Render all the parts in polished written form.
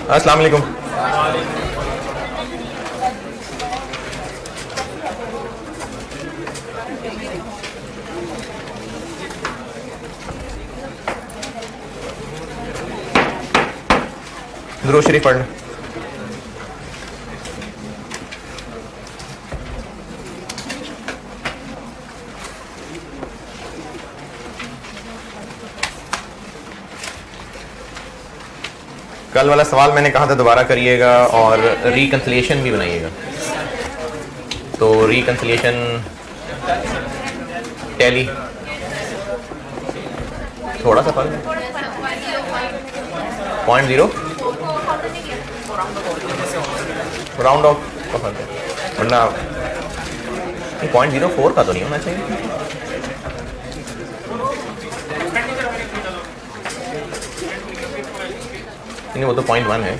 अस्सलाम वालेकुम। दुरूद शरीफ पढ़ लें। कल वाला सवाल मैंने कहा था दोबारा करिएगा और रिकंसिलिएशन भी बनाइएगा। तो रिकंसिलिएशन टैली थोड़ा सा फर्क है, 0.0 राउंड ऑफ का फर्क है, वरना 0.04 का तो नहीं होना चाहिए। नहीं, वो तो 0.1 है।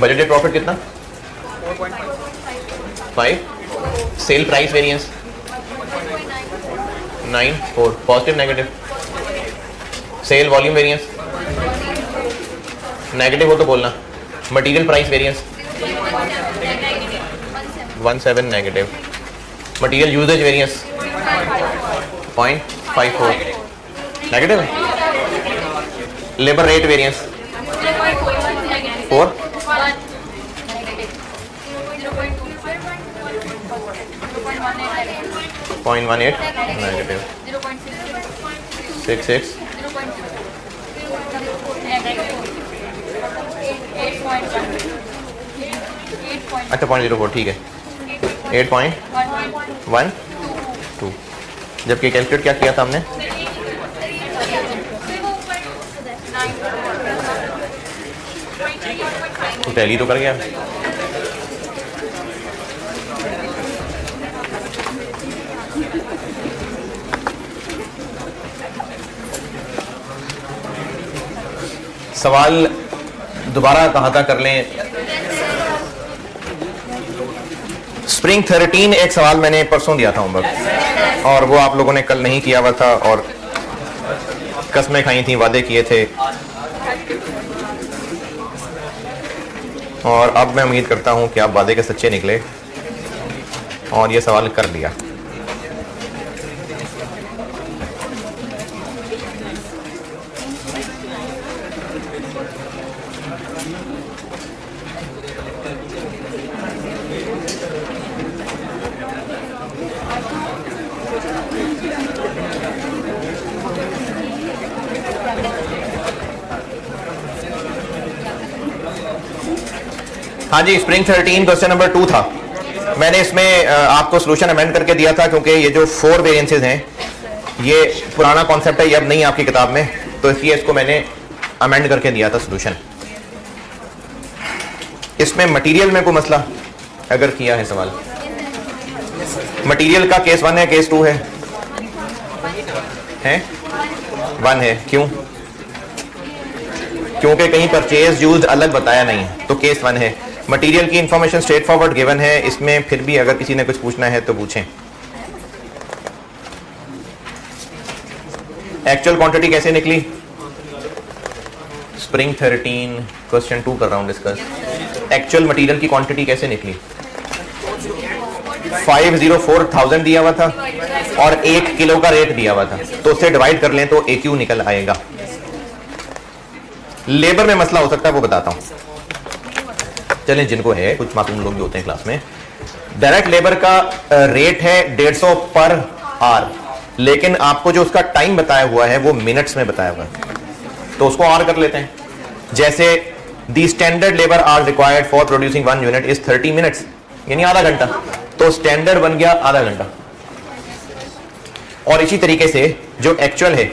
बजटेड प्रॉफिट कितना? 5। Sale price variance 9.4। Positive negative? Sale volume variance negative हो तो बोलना। Material price variance 17 negative. Material usages variance 0.54 negative. Labour rate variance 4। 0.18 negative. 66 अच्छा 0.04 ठीक है। 8.12 जबकि कैलकुलेट क्या किया था हमने? टैली तो कर गया। सवाल दोबारा कहा था कर लें। स्प्रिंग 13 एक सवाल मैंने परसों दिया था होमवर्क और वो आप लोगों ने कल नहीं किया हुआ था और कसमें खाई थी, वादे किए थे। और अब मैं उम्मीद करता हूं कि आप वादे के सच्चे निकले और ये सवाल कर लिया। हाँ जी, स्प्रिंग 13 क्वेश्चन नंबर 2 था। मैंने इसमें आपको सोल्यूशन अमेंड करके दिया था क्योंकि ये जो 4 वेरिएंसेस हैं ये पुराना कॉन्सेप्ट है, ये अब नहीं है आपकी किताब में, तो इसलिए इसको मैंने अमेंड करके दिया था सोल्यूशन। इसमें मटेरियल में कोई मसला अगर किया है सवाल? मटेरियल का केस 1 है, केस 2 है? 1 है। क्यों? क्योंकि कहीं परचेज यूज्ड अलग बताया नहीं है, तो केस 1 है। मटेरियल की इंफॉर्मेशन स्ट्रेट फॉरवर्ड गिवन है, इसमें फिर भी अगर किसी ने कुछ पूछना है तो पूछें। एक्चुअल क्वांटिटी कैसे निकली? स्प्रिंग 13 क्वेश्चन 2 कर रहा हूं डिस्कस। एक्चुअल मटेरियल की क्वांटिटी कैसे निकली? 504,000 दिया हुआ था और 1 किलो का रेट दिया हुआ था, तो उससे डिवाइड कर लें तो AQ निकल आएगा। लेबर में मसला हो सकता है वो बताता हूं। चलें, जिनको है, कुछ मासूम लोग भी होते हैं क्लास में। डायरेक्ट लेबर का रेट है 150 पर आवर, लेकिन आपको जो उसका टाइम बताया हुआ है वो मिनट्स में बताया हुआ है, तो उसको आवर कर लेते हैं। जैसे दी standard labour our required for producing 1 unit is 30 minutes, यानी आधा घंटा, तो स्टैंडर्ड बन गया आधा घंटा। और इसी तरीके से जो एक्चुअल है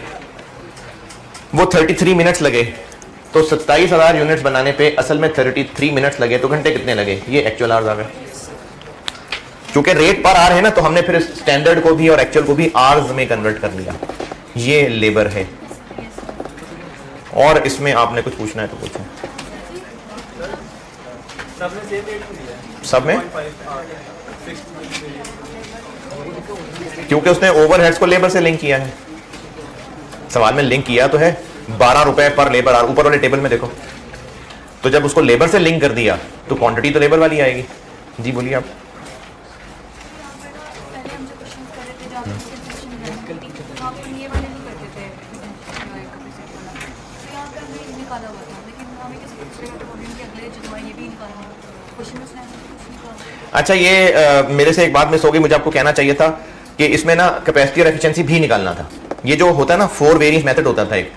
वो 33 मिनट्स लगे, तो 27,000 यूनिट्स बनाने पे असल में 33 मिनट्स लगे, तो घंटे कितने लगे? ये एक्चुअल आवर्स आ गए। क्योंकि रेट पर आवर है ना, तो हमने फिर स्टैंडर्ड को भी और एक्चुअल को भी आवर्स में कन्वर्ट कर लिया। ये लेबर है। और इसमें आपने कुछ पूछना है तो पूछें। सब में? क्योंकि उसने ओवरहेड्स को लेबर से लिंक किया है। सवाल में लिंक किया तो है 12 रुपए पर लेबर आवर, ऊपर वाले टेबल में देखो। तो जब उसको लेबर से लिंक कर दिया तो क्वांटिटी तो लेबर वाली आएगी। जी बोलिए आप। अच्छा ये मेरे से एक बात मिस होगी, मुझे आपको कहना चाहिए था कि इसमें ना कैपेसिटी और एफिशिएंसी भी निकालना था। ये जो होता है ना 4 वेरिएंस मेथड होता था एक,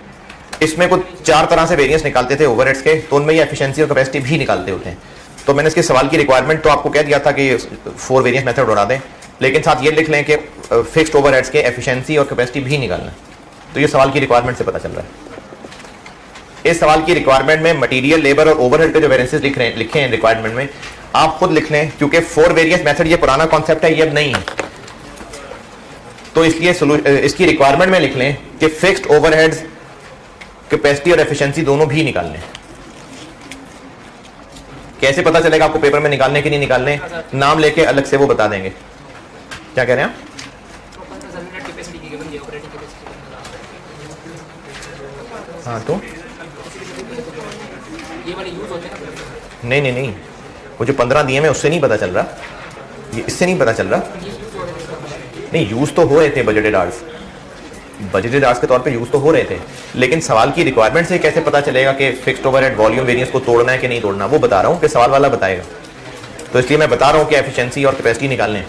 इसमें कुछ 4 तरह से वेरिएंस निकालते थे ओवरहेड्स के, तो उनमें ये एफिशिएंसी और कैपेसिटी भी निकालते होते हैं। तो मैंने इसके सवाल की रिक्वायरमेंट तो आपको कह दिया था कि 4 वेरिएंस मेथड उड़ा दें, लेकिन साथ ये लिख लें कि फिक्स्ड ओवरहेड्स के एफिशिएंसी और कैपेसिटी भी निकालना है। तो ये सवाल की रिक्वायरमेंट से पता चल रहा है। इस सवाल की रिक्वायरमेंट में मटेरियल, लेबर और ओवरहेड के जो वेरिएंसेस लिखे हैं रिक्वायरमेंट में, आप खुद लिख लें, क्योंकि 4 वेरिएंस मेथड ये पुराना कॉन्सेप्ट है, ये अब नहीं है। तो इसलिए इसकी रिक्वायरमेंट में लिख लें कि फिक्स्ड ओवरहेड्स, कैपेसिटी और एफिशिएंसी दोनों भी निकालने। कैसे पता चलेगा आपको पेपर में निकालने कि नहीं निकालने? नाम लेके अलग से वो बता देंगे। क्या कह रहे हैं आप? हाँ तो नहीं, वो जो 15 दिए में उससे नहीं पता चल रहा, ये इससे नहीं पता चल रहा। नहीं, यूज तो हो रहे थे बजटेड आवर्स के तौर पे यूज तो हो रहे थे, लेकिन सवाल की रिक्वायरमेंट से कैसे पता चलेगा कि फिक्स्ड ओवरहेड वॉल्यूम वेरिएंस को तोड़ना है कि नहीं तोड़ना? वो बता रहा हूँ कि सवाल वाला बताएगा। तो इसलिए मैं बता रहा हूँ कि एफिशिएंसी और कैपेसिटी निकालने।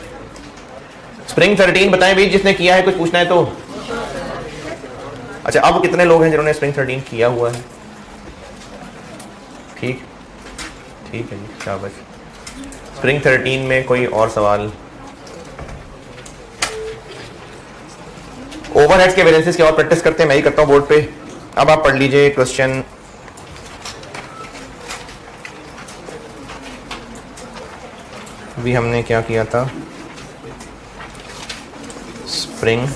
स्प्रिंग 13 बताएं भाई, जिसने किया है, कुछ पूछना है तो। अच्छा, अब कितने लोग हैं जिन्होंने स्प्रिंग 13 किया हुआ है? ठीक है जी, शाबाश। स्प्रिंग 13 में कोई और सवाल? ओवरहेड्स के वेरिएंसेस की और प्रैक्टिस करते हैं, मैं ही करता हूं बोर्ड पे। अब आप पढ़ लीजिए क्वेश्चन भी हमने क्या किया था, स्प्रिंग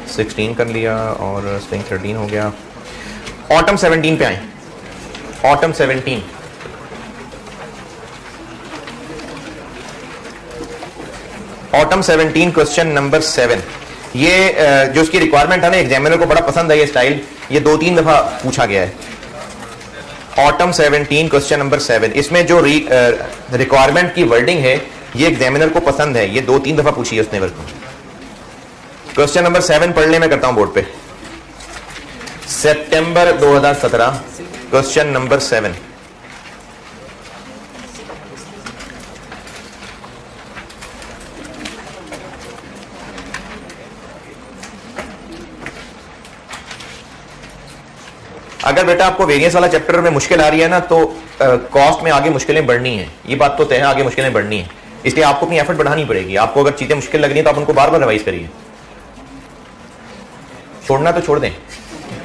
16 कर लिया और स्प्रिंग 13 हो गया। ऑटम 17 पे आए। Autumn 17, autumn 17 question number 7। ये जो इसकी रिक्वायरमेंट है ना, एग्जामिनर को बड़ा पसंद है ये स्टाइल, ये 2-3 दफा पूछा गया है। ऑटम 17 क्वेश्चन नंबर 7, इसमें जो रिक्वायरमेंट की वर्डिंग है ये एग्जामिनर को पसंद है, ये 2-3 दफा पूछी है उसने वर्क। क्वेश्चन नंबर 7 पढ़ने में करता हूं बोर्ड पे। सितंबर 2017 क्वेश्चन नंबर 7। अगर बेटा आपको वेरिएंस वाला चैप्टर में मुश्किल आ रही है ना, तो कॉस्ट में आगे मुश्किलें बढ़नी है, ये बात तो तय है, आगे मुश्किलें बढ़नी है। इसलिए आपको अपनी एफर्ट बढ़ानी पड़ेगी। आपको अगर चीजें मुश्किल लग रही है तो आप उनको बार बार रिवाइज करिए। छोड़ना तो छोड़ दें,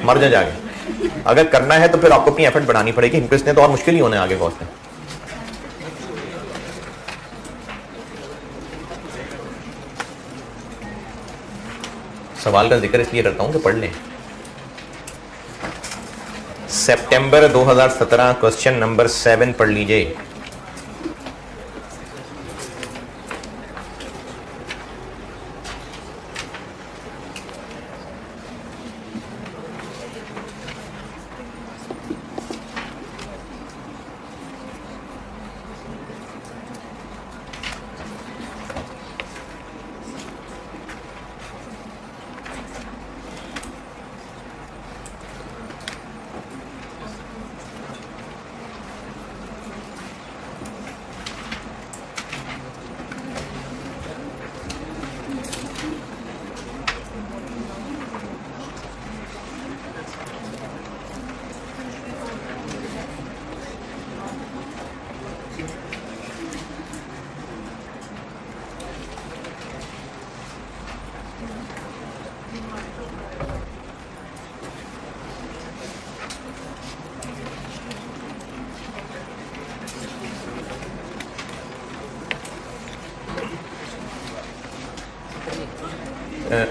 मर जाए। अगर करना है तो फिर आपको अपनी एफर्ट बढ़ानी पड़ेगी, क्योंकि इसने तो और मुश्किल ही होने आगे कॉस्ट में। सवाल का जिक्र इसलिए करता हूं कि पढ़ लें। सितंबर 2017 क्वेश्चन नंबर 7 पढ़ लीजिए।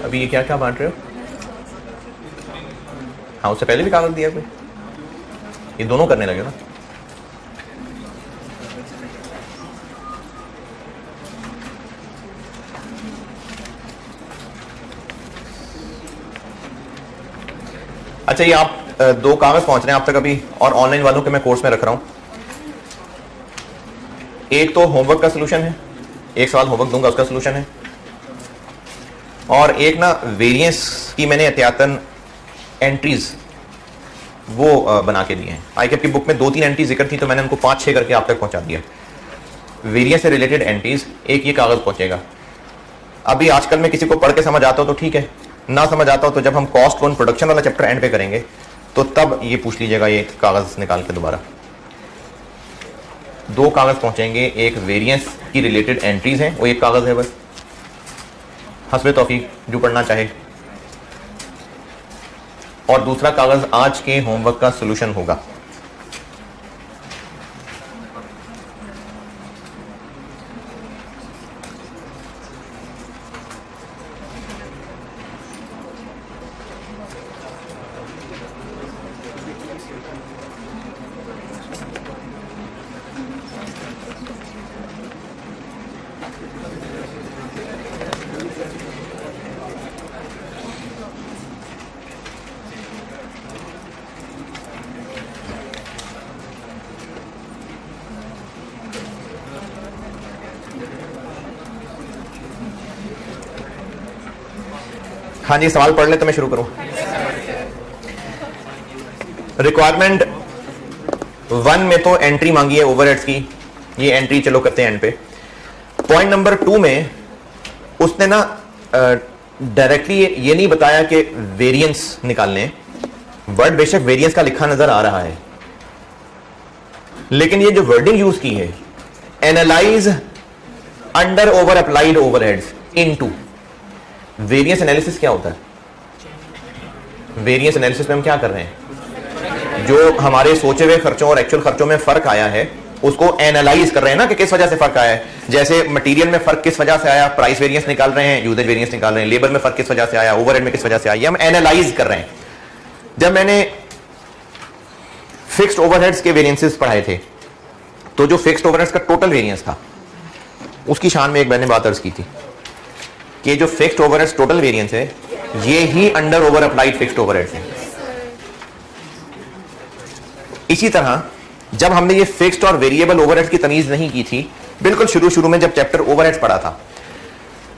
अभी ये क्या क्या बांट रहे हो? हाँ, उससे पहले भी कागज दिया कोई? ये दोनों करने लगे ना। अच्छा, ये आप दो कागज पहुंच रहे हैं आप तक अभी, और ऑनलाइन वालों के मैं कोर्स में रख रहा हूं। एक तो होमवर्क का सलूशन है, एक सवाल होमवर्क दूंगा उसका सलूशन है, और एक ना वेरिएंस की मैंने एहतियातन एंट्रीज वो बना के दिए हैं। आई की बुक में 2-3 एंट्री जिक्र थी तो मैंने उनको 5-6 करके आप तक पहुंचा दिया। वेरिएंस से रिलेटेड एंट्रीज, एक ये कागज पहुंचेगा। अभी आजकल में किसी को पढ़ के समझ आता हो तो ठीक है, ना समझ आता हो तो जब हम कॉस्ट वन प्रोडक्शन वाला चैप्टर एंड पे करेंगे तो तब ये पूछ लीजिएगा, ये कागज निकाल के दोबारा। 2 कागज पहुंचेंगे, एक वेरिएंस की रिलेटेड एंट्रीज हैं, वो एक कागज है बस, हस्बे तौफीक जो पढ़ना चाहे, और दूसरा कागज आज के होमवर्क का सॉल्यूशन होगा। हाँ जी, सवाल पढ़ ले तो मैं शुरू करूं। रिक्वायरमेंट 1 में तो एंट्री मांगी है ओवरहेड्स की, ये एंट्री चलो करते हैं एंड पे। पॉइंट नंबर 2 में उसने ना डायरेक्टली ये नहीं बताया कि वेरिएंस निकालने, वर्ड बेशक वेरिएंस का लिखा नजर आ रहा है, लेकिन ये जो वर्डिंग यूज की है, analyse under over applied overheads into. Variance analysis क्या होता है? वेरिएंस एनालिसिस में हम क्या कर रहे हैं, जो हमारे सोचे हुए खर्चों और एक्चुअल खर्चों में फर्क आया है उसको एनालाइज कर रहे हैं ना, कि किस वजह से फर्क आया है। जैसे मटेरियल में फर्क किस वजह से आया, प्राइस वेरिएंस निकाल रहे हैं, यूजेज वेरिएंस निकाल रहे हैं, लेबर में फर्क किस वजह से आया, ओवरहेड में किस वजह से आया, हम एनालाइज कर रहे हैं। जब मैंने फिक्स्ड ओवरहेड्स के वेरिएंसेस पढ़ाए थे तो जो फिक्स्ड ओवरहेड्स का टोटल वेरिएंस था उसकी शान में एक मैंने बात अर्ज की थी कि जो फिक्स्ड ओवरहेड्स टोटल वेरिएंस है ये ही under over applied fixed overheads है। इसी तरह जब हमने ये फिक्स्ड और वेरिएबल ओवरहेड्स की तमीज नहीं की थी, बिल्कुल शुरू में जब चैप्टर ओवरहेड्स पढ़ा था,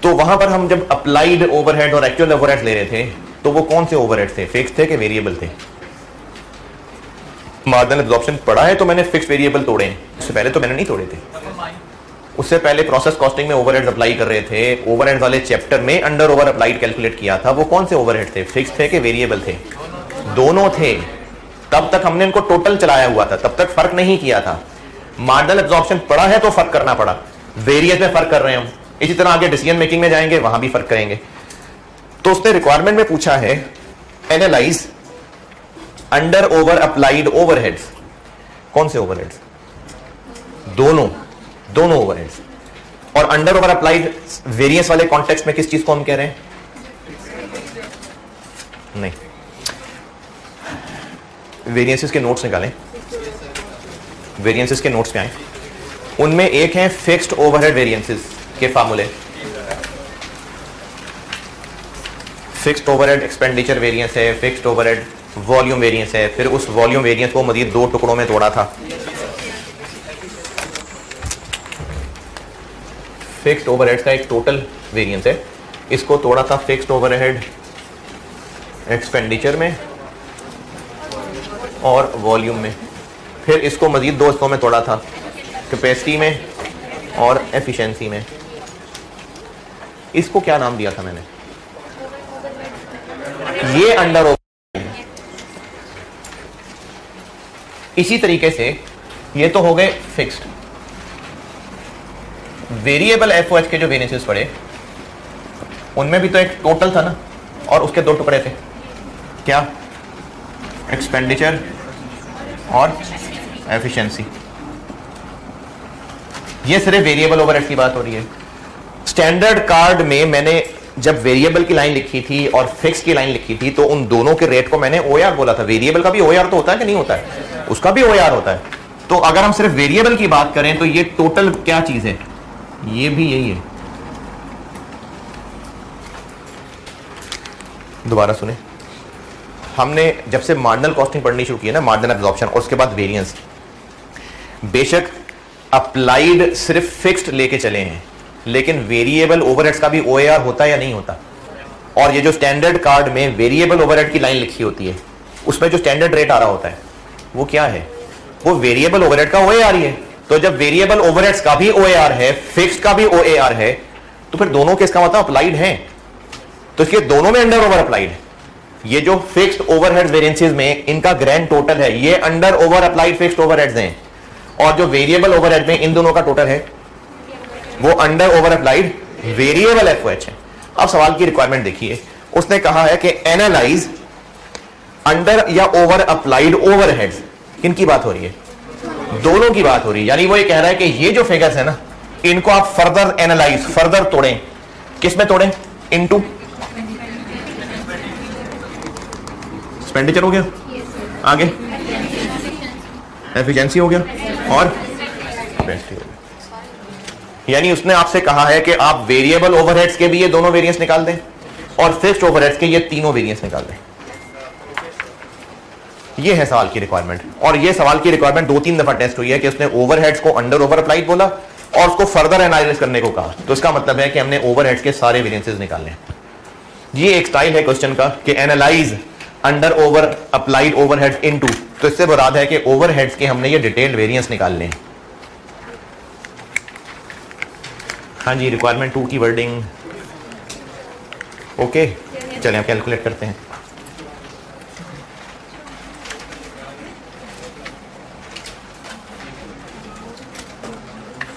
तो वहां पर हम जब अप्लाइड ओवरहेड और एक्चुअल ओवरहेड्स ले रहे थे तो वो कौन से ओवरहेड्स थे, फिक्स्ड थे कि वेरिएबल थे? मार्जिनल एब्जॉर्प्शन पढ़ा है तो मैंने फिक्स्ड वेरिएबल तोड़े हैं, उससे पहले तो मैंने नहीं तोड़े थे। उससे पहले प्रोसेस कॉस्टिंग में ओवरहेड्स अप्लाई कर रहे थे, ओवरहेड्स वाले चैप्टर में अंडर ओवर अप्लाइड कैलकुलेट किया था। वो कौन से ओवरहेड थे, फिक्स्ड थे कि वेरिएबल थे? दोनों थे। तब तक हमने इनको टोटल चलाया हुआ था, तब तक फर्क नहीं किया था। मार्जिनल एब्जॉर्प्शन पढ़ा है तो फर्क करना पड़ा, वेरिएंस में फर्क कर रहे हैं हम। इसी तरह आगे डिसीजन मेकिंग में जाएंगे, वहां भी फर्क करेंगे। तो उसने रिक्वायरमेंट में पूछा है analyse under over applied overheads. कौन से ओवरहेड्स? दोनों ओवरहेड्स। और अंडर ओवर अप्लाइड वेरिएंस वाले कॉन्टेक्स्ट में किस चीज को हम कह रहे हैं? नहीं, वेरिएंसेस के नोट्स निकालें, वेरिएंसेस के नोट्स पे आए। उनमें एक है फिक्स्ड ओवरहेड वेरिएंसेस के फार्मूले। फिक्स्ड ओवरहेड एक्सपेंडिचर वेरिएंस है, फिक्स्ड ओवरहेड वॉल्यूम वेरिएंस है। फिर उस वॉल्यूम वेरिएंस को मजीद 2 टुकड़ों में तोड़ा था। फिक्स्ड ओवरहेड का एक टोटल वेरिएंस है, इसको तोड़ा था फिक्स्ड ओवरहेड एक्सपेंडिचर में और वॉल्यूम में। फिर इसको मजीद 2 हिस्सों में तोड़ा था, कैपेसिटी में और एफिशिएंसी में। इसको क्या नाम दिया था मैंने? ये अंडर ओवर। इसी तरीके से ये तो हो गए फिक्स्ड। वेरिएबल एफओएच के जो वेरिएंसेस पड़े उनमें भी तो एक टोटल था ना, और उसके 2 टुकड़े थे, क्या? एक्सपेंडिचर और एफिशिएंसी। ये सिर्फ वेरिएबल ओवरहेड की बात हो रही है। स्टैंडर्ड कार्ड में मैंने जब वेरिएबल की लाइन लिखी थी और फिक्स की लाइन लिखी थी तो उन दोनों के रेट को मैंने ओआर बोला था। वेरिएबल का भी ओआर तो होता है कि नहीं होता है? उसका भी ओआर होता है। तो अगर हम सिर्फ वेरिएबल की बात करें तो ये टोटल क्या चीज है? ये भी यही है। दोबारा सुने, हमने जब से मार्जिनल कॉस्टिंग पढ़नी शुरू की है ना, मार्जिनल एब्जॉर्प्शन और उसके बाद वेरिएंस, बेशक अप्लाइड सिर्फ फिक्स्ड लेके चले हैं, लेकिन वेरिएबल ओवरहेड्स का भी ओएआर होता है या नहीं होता? और ये जो स्टैंडर्ड कार्ड में वेरिएबल ओवरहेड की लाइन लिखी होती है, उसमें जो स्टैंडर्ड रेट आ रहा होता है वो क्या है? वो वेरिएबल ओवरहेड का ओएआर ही है। तो जब वेरिएबल ओवरहेड्स का भी ओएआर है, फिक्स्ड का भी ओएआर है, तो फिर दोनों के इसका मतलब अप्लाइड है, तो इसके दोनों में अंडर ओवर अप्लाइड है। ये जो फिक्स्ड ओवरहेड वेरिएंसेस में इनका ग्रैंड टोटल है, ये under over applied fixed overheads हैं, और जो वेरिएबल ओवरहेड में इन दोनों का टोटल है वो under over applied variable FOH है। अब सवाल की रिक्वायरमेंट देखिए, उसने कहा है कि एनालाइज अंडर या ओवर अप्लाइड ओवरहेड्स। किनकी बात हो रही है? दोनों की बात हो रही है। यानी वो ये कह रहा है कि ये जो फिगर्स है ना, इनको आप फर्दर एनालाइज, फर्दर तोड़ें। किस में तोड़ें? इनटू एक्सपेंडिचर हो गया, आगे एफिशिएंसी हो गया, और यानी उसने आपसे कहा है कि आप वेरिएबल ओवरहेड्स के भी ये दोनों वेरिएंस निकाल दें और फिक्स्ड ओवरहेड्स के ये तीनों वेरिएंस निकाल दें। ये है सवाल की रिक्वायरमेंट, और ये सवाल की रिक्वायरमेंट 2-3 दफा टेस्ट हुई है कि उसने ओवरहेड्स को अंडर ओवर अप्लाइड बोला और उसको फर्दर एनालिसिस करने को कहा। तो इसका मतलब है कि हमने ओवरहेड्स के सारे वेरिएंसेस निकालने हैं। ये एक स्टाइल है क्वेश्चन का कि analyse under over applied overheads into, तो इससे मुराद है कि ओवरहेड्स के हमने ये डिटेल्ड वेरिएंस निकालने हैं। हाँ जी, रिक्वायरमेंट 2 की वर्डिंग ओके। चलें आप कैलकुलेट करते हैं।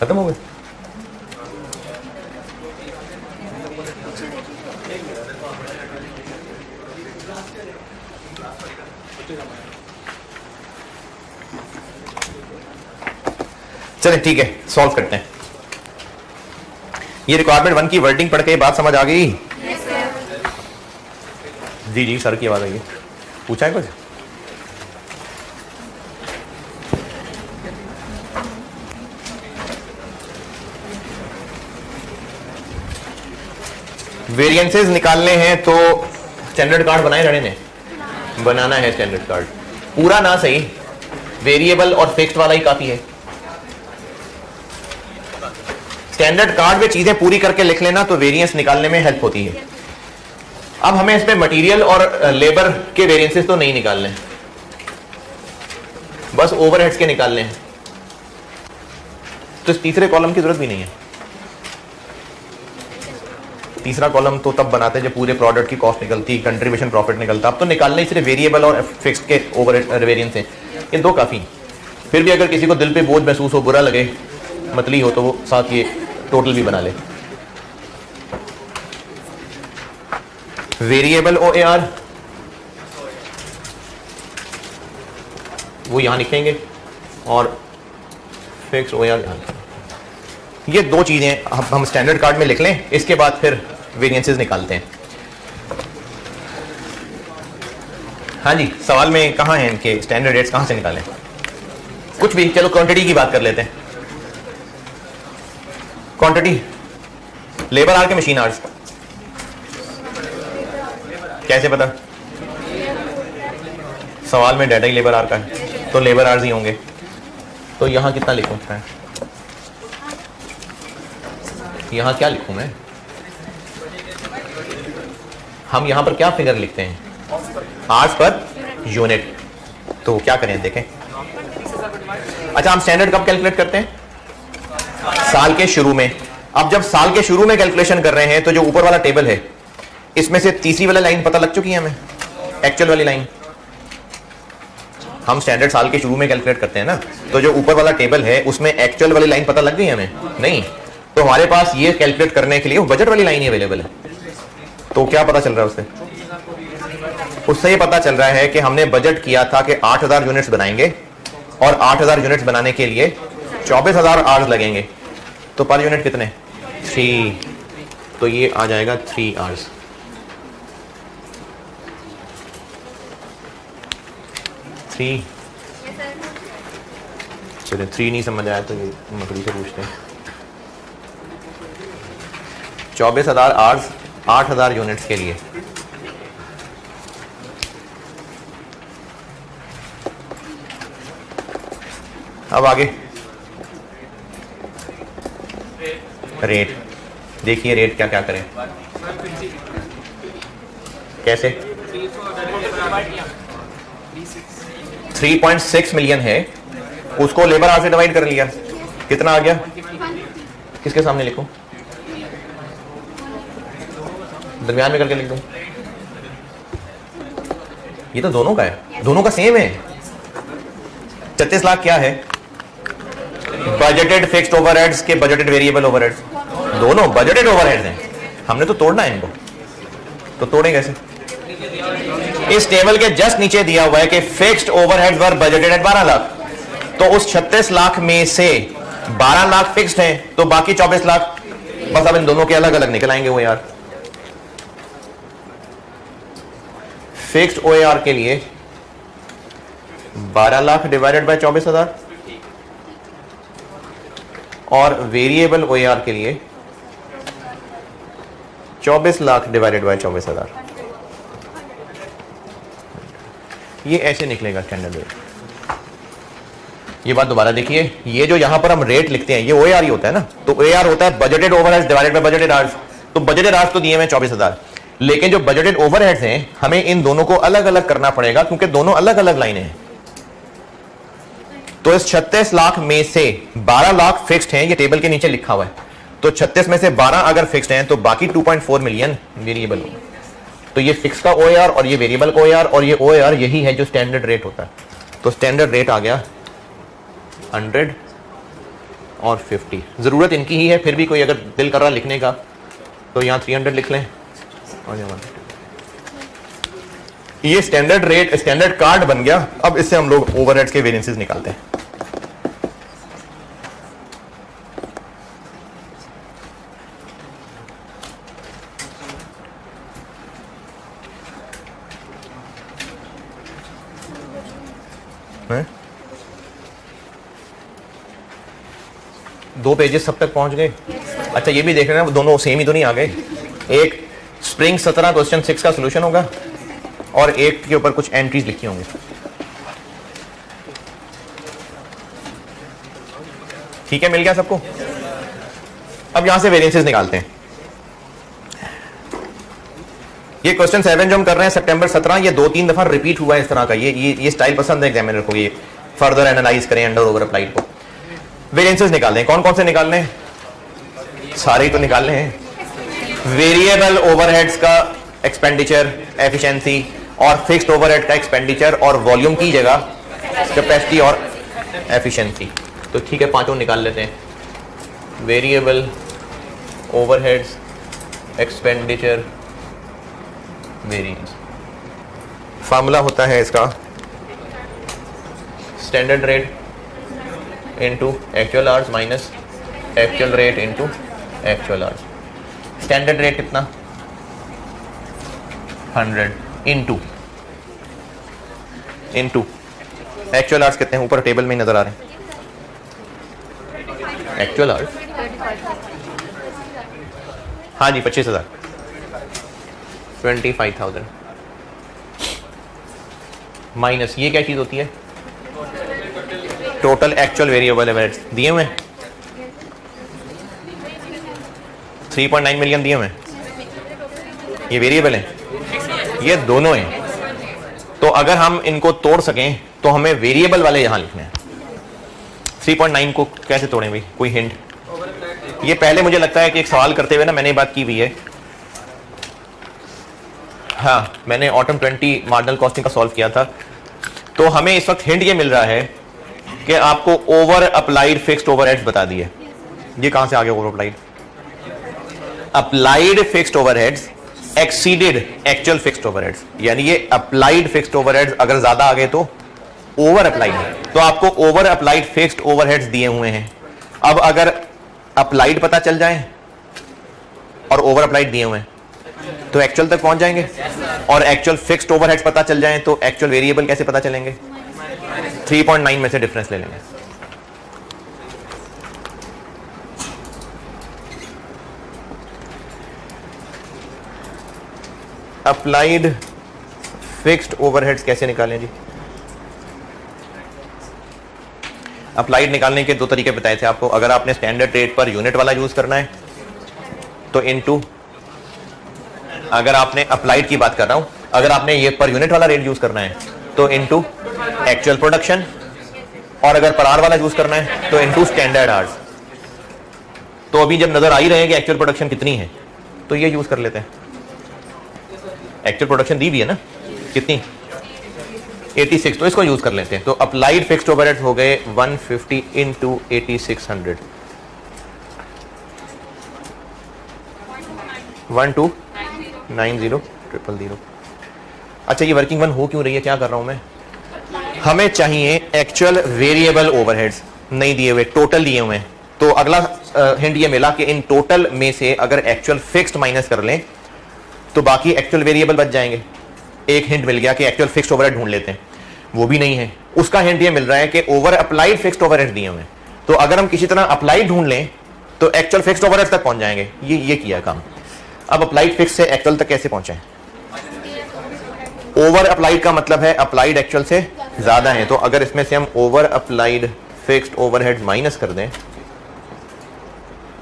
खत्म हो गए? चलें ठीक है, सॉल्व करते हैं। ये रिक्वायरमेंट 1 की वर्डिंग पढ़ के बात समझ आ गई? जी जी, सर की आवाज आई है। पूछा है कुछ? वेरिएंसेस निकालने हैं तो स्टैंडर्ड कार्ड बनाए रहने ने, बनाना है स्टैंडर्ड कार्ड पूरा ना सही, वेरिएबल और फिक्स्ड वाला ही काफी है। स्टैंडर्ड कार्ड में चीजें पूरी करके लिख लेना तो वेरिएंस निकालने में हेल्प होती है। अब हमें इसमें मटेरियल और लेबर के वेरिएंसेस तो नहीं निकालने, बस ओवरहेड्स के निकालने हैं। तो इस तीसरे कॉलम की जरूरत भी नहीं है। तीसरा कॉलम तो तब बनाते जब पूरे प्रोडक्ट की कॉस्ट निकलती, कंट्रीब्यूशन प्रॉफिट निकलता। अब तो निकालने सिर्फ वेरिएबल और फिक्स्ड के ओवरहेड वेरिएंस हैं, ये दो काफी। फिर भी अगर किसी को दिल पे बोझ महसूस हो, बुरा लगे, मतली हो, तो वो साथ ये टोटल भी बना ले। वेरिएबल ओएआर वो यहां लिखेंगे और फिक्स ओएआर यहां लिखेंगे। ये दो चीजें हम स्टैंडर्ड कार्ड में लिख लें, इसके बाद फिर वेरिएंसेस निकालते हैं। हाँ जी, सवाल में कहाँ हैं इनके स्टैंडर्ड रेट्स, कहाँ से निकालें? कुछ भी, चलो क्वांटिटी की बात कर लेते हैं। क्वांटिटी लेबर आर के मशीन आवर्स कैसे पता? सवाल में डाटा ही लेबर आर का है तो लेबर आवर्स ही होंगे। तो यहां कितना लिखूं? यहां क्या लिखूं मैं? हम यहां पर क्या फिगर लिखते हैं? Hours per unit. तो क्या करें देखें। अच्छा, हम स्टैंडर्ड कब कैलकुलेट करते हैं? साल के शुरू में। अब जब साल के शुरू में कैलकुलेशन कर रहे हैं तो जो ऊपर वाला टेबल है इसमें से तीसरी वाली लाइन पता लग चुकी है हमें, एक्चुअल वाली लाइन। हम स्टैंडर्ड साल के शुरू में कैलकुलेट करते हैं ना, तो जो ऊपर वाला टेबल है उसमें एक्चुअल वाली लाइन पता लग गई हमें? नहीं। तो हमारे पास ये कैलकुलेट करने के लिए वो बजट वाली लाइन ही अवेलेबल है। तो क्या पता चल रहा है उससे? उससे ये पता चल रहा है कि हमने बजट किया था कि 8000 यूनिट्स बनाएंगे और 8000 यूनिट्स बनाने के लिए 24000 आवर्स लगेंगे। तो पर यूनिट कितने? 3। तो ये आ जाएगा 3 आवर्स। चलिए 3 नहीं समझ आया तो ये मकड़ी से पूछते हैं। 24000 आवर्स 8000 यूनिट्स के लिए अब आगे रेट देखिए, रेट क्या क्या करें, कैसे 3.6 मिलियन है, उसको लेबर आवर से डिवाइड कर लिया, कितना आ गया, किसके सामने लिखूं, दरमियान में करके लिख दूं, ये तो दोनों का है, दोनों का सेम है। 36 लाख क्या है, बजटेड फिक्स्ड ओवरहेड्स के बजटेड वेरिएबल ओवरहेड्स, दोनों बजटेड ओवरहेड्स हैं, हमने तो तोड़ना है इनको, तो तोड़ें कैसे, इस टेबल के जस्ट नीचे दिया हुआ है कि फिक्स्ड ओवरहेड्स वर बजटेड एट 12 लाख, तो उस 36 लाख में से 12 लाख फिक्स्ड हैं, तो बाकी 24 लाख बस अब इन दोनों के अलग अलग निकल आएंगे वो यार। फिक्स्ड ओएआर के लिए 12 लाख डिवाइडेड बाय 24,000 और वेरिएबल ओएआर के लिए 24 लाख डिवाइडेड बाय 24,000, ये ऐसे निकलेगा स्टैंडर्ड रेट। ये बात दोबारा देखिए, ये जो यहां पर हम रेट लिखते हैं ये ओएआर ही होता है ना, तो ओएआर होता है budgeted overheads divided by budgeted hours, तो बजटेड आवर्स तो दिए हुए 24,000, लेकिन जो बजटेड ओवरहेड्स हैं हमें इन दोनों को अलग अलग करना पड़ेगा क्योंकि दोनों अलग अलग लाइनें हैं। तो इस 36 लाख में से 12 लाख फिक्स्ड हैं, ये टेबल के नीचे लिखा हुआ है, तो 36 में से 12 अगर फिक्स्ड हैं तो बाकी 2.4 मिलियन वेरिएबल होगा, तो ये फिक्स का ओएआर और ये वेरिएबल का ओएआर, और ये ओएआर यही है जो स्टैंडर्ड रेट होता है। तो स्टैंडर्ड रेट आ गया 100 और 50, जरूरत इनकी ही है, फिर भी कोई अगर दिल कर रहा लिखने का तो यहां 300 लिख लें और यहाँ 150। ये स्टैंडर्ड रेट स्टैंडर्ड कार्ड बन गया। अब इससे हम लोग ओवरहेड्स के वेरिएंसेस निकालते हैं। दो पेजेस सब तक पहुंच गए। अच्छा ये भी देख रहे हैं दोनों सेम ही तो नहीं आ गए, एक स्प्रिंग 17 क्वेश्चन 6 का सॉल्यूशन होगा और एक के ऊपर कुछ एंट्रीज लिखी होंगी। ठीक है, मिल गया सबको। अब यहां से वेरिएंसेस निकालते हैं। ये क्वेश्चन 7 जो हम कर रहे हैं सितंबर 17, ये 2-3 दफा रिपीट हुआ है इस तरह का। ये स्टाइल पसंद है एग्जामिनर को, ये फर्दर एनालाइज करें अंडर ओवर अप्लाइड को। वेरिएंसेस निकालने हैं, कौन कौन से निकालने हैं, सारे ही तो निकालने हैं। वेरिएबल ओवरहेड्स का एक्सपेंडिचर एफिशिएंसी और फिक्स्ड ओवरहेड का एक्सपेंडिचर और वॉल्यूम की जगह कैपेसिटी और एफिशिएंसी। तो ठीक है, पांचों निकाल लेते हैं। Variable overheads expenditure variance, formula होता है इसका standard rate into actual hours minus actual rate into actual hours. Standard rate कितना 100 इनटू एक्चुअल आवर्स कितने हैं, ऊपर टेबल में नजर आ रहे हैं। एक्चुअल आवर्स हाँ जी 25,000 25,000 माइनस ये क्या चीज होती है, टोटल एक्चुअल वेरिएबल ओवरहेड्स दिए हुए 3.9 मिलियन दिए हुए, ये वेरिएबल है, ये दोनों हैं। तो अगर हम इनको तोड़ सकें तो हमें वेरिएबल वाले यहां लिखने हैं। 3.9 को कैसे तोड़ें भाई, कोई हिंट? ये पहले मुझे लगता है कि एक सवाल करते हुए ना मैंने बात की हुई है। हाँ, मैंने ऑटम 20 मार्जिनल कॉस्टिंग का सॉल्व किया था। तो हमें इस वक्त हिंट ये मिल रहा है कि आपको ओवर अप्लाइड फिक्स्ड ओवरहेड्स बता दिए। ये कहां से आ गया over applied? Applied fixed overheads exceeded actual fixed overheads, यानी ये अप्लाइड फिक्स्ड ओवरहेड्स अगर ज्यादा आ गए तो ओवर अप्लाइड है। तो आपको ओवर अप्लाइड फिक्स्ड ओवरहेड्स दिए हुए हैं। अब अगर अप्लाइड पता चल जाए और ओवर अप्लाइड दिए हुए हैं तो एक्चुअल तक पहुंच जाएंगे, और एक्चुअल फिक्स्ड ओवरहेड्स पता चल जाए तो एक्चुअल वेरिएबल कैसे पता चलेंगे? 3.9 में से डिफरेंस ले लेंगे। अप्लाइड फिक्स्ड ओवरहेड्स कैसे निकालें जी? अप्लाइड निकालने के दो तरीके बताए थे आपको। अगर आपने स्टैंडर्ड रेट पर यूनिट वाला यूज करना है तो इनटू, अगर आपने अप्लाइड की बात कर रहा हूं, अगर आपने ये पर यूनिट वाला रेट यूज करना है तो इनटू एक्चुअल प्रोडक्शन, और अगर पर आवर वाला यूज करना है तो इनटू स्टैंडर्ड आवर्स। तो अभी जब नजर आ ही रहे हैं कि एक्चुअल प्रोडक्शन कितनी है तो ये यूज कर लेते हैं। एक्चुअल प्रोडक्शन दी भी है ना कितनी, 86, तो इसको यूज कर लेते हैं। तो अप्लाइड फिक्स्ड ओवरहेड्स हो गए 150 इंटू 8600, 1290000। अच्छा, ये वर्किंग वन हो क्यों रही है, क्या कर रहा हूं मैं? हमें चाहिए एक्चुअल वेरिएबल ओवरहेड्स, नहीं दिए हुए, टोटल दिए हुए हैं। तो अगला हिंट ये मिला कि इन टोटल में से अगर एक्चुअल फिक्स्ड माइनस कर लें तो बाकी एक्चुअल वेरिएबल बच जाएंगे। एक हिंट मिल गया कि एक्चुअल फिक्स्ड ओवरहेड ढूंढ लेते हैं, वो भी नहीं है। उसका हिंट ये मिल रहा है कि ओवर अप्लाइड फिक्स्ड ओवरहेड दिए हुए हैं, तो अगर हम किसी तरह अप्लाइड ढूंढ लें तो एक्चुअल फिक्स्ड ओवरहेड तक पहुंच जाएंगे। ये किया काम। अब अप्लाइड फिक्स से एक्चुअल तक कैसे पहुंचे? ओवर अप्लाइड का मतलब है अप्लाइड एक्चुअल से ज्यादा है। तो अगर इसमें से हम over applied fixed overhead minus कर दें,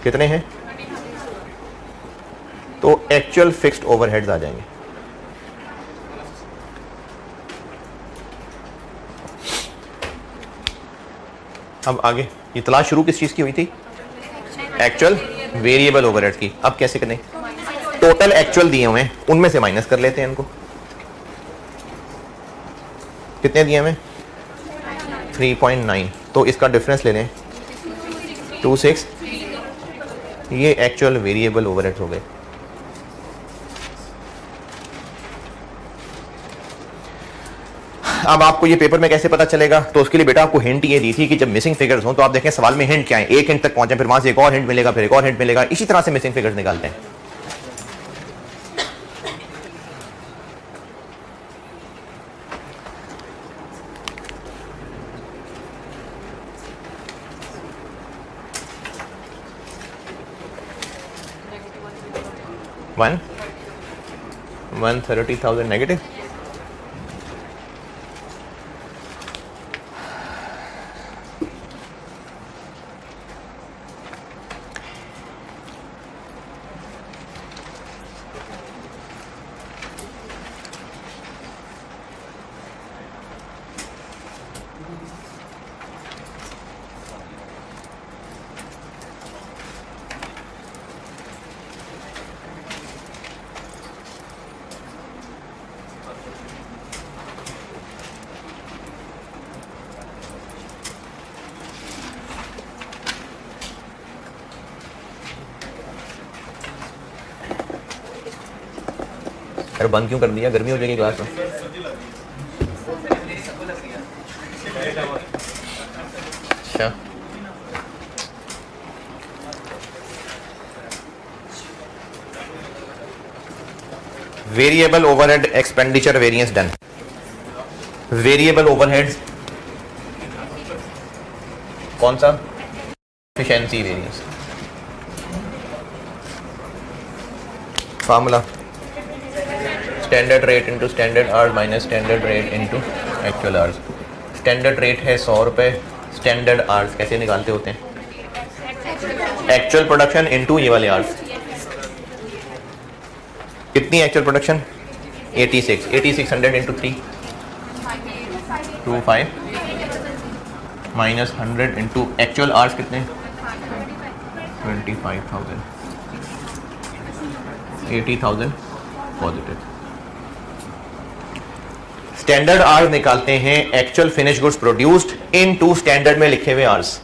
कितने हैं? तो एक्चुअल फिक्स्ड ओवरहेड्स आ जाएंगे। अब आगे ये तलाश शुरू किस चीज की हुई थी? एक्चुअल वेरिएबल ओवरहेड्स की। अब कैसे करें? टोटल एक्चुअल दिए हुए हैं, उनमें से माइनस कर लेते हैं इनको। कितने दिए हमें? 3.9, तो इसका डिफरेंस ले लें 26, ये एक्चुअल वेरिएबल ओवरहेड्स हो गए। अब आपको ये पेपर में कैसे पता चलेगा? तो उसके लिए बेटा आपको हिंट ये दी थी कि जब मिसिंग फिगर्स हो तो आप देखें सवाल में हिंट क्या है, एक हिंट तक पहुंचे, फिर वहां से एक और हिंट मिलेगा, फिर एक और हिंट मिलेगा, इसी तरह से मिसिंग फिगर्स निकालते हैं। वन 130,000 नेगेटिव, अरे बंद क्यों कर दिया? गर्मी हो जाएगी क्लास में। अच्छा, variable overhead expenditure variance done. Variable overheads कौन सा? Efficiency variance. Formula standard rate into standard hours minus standard rate into actual hours. Standard rate है 100 रुपए, स्टैंडर्ड आवर्स कैसे निकालते होते हैं? एक्चुअल प्रोडक्शन इंटू ये वाले आवर्स। कितनी actual production? 86, 8600 into 3 25 minus 100 into actual hours कितने? 25,000, 80,000 पॉजिटिव। स्टैंडर्ड आवर्स निकालते हैं actual finish goods produced into standard में लिखे हुए आवर्स।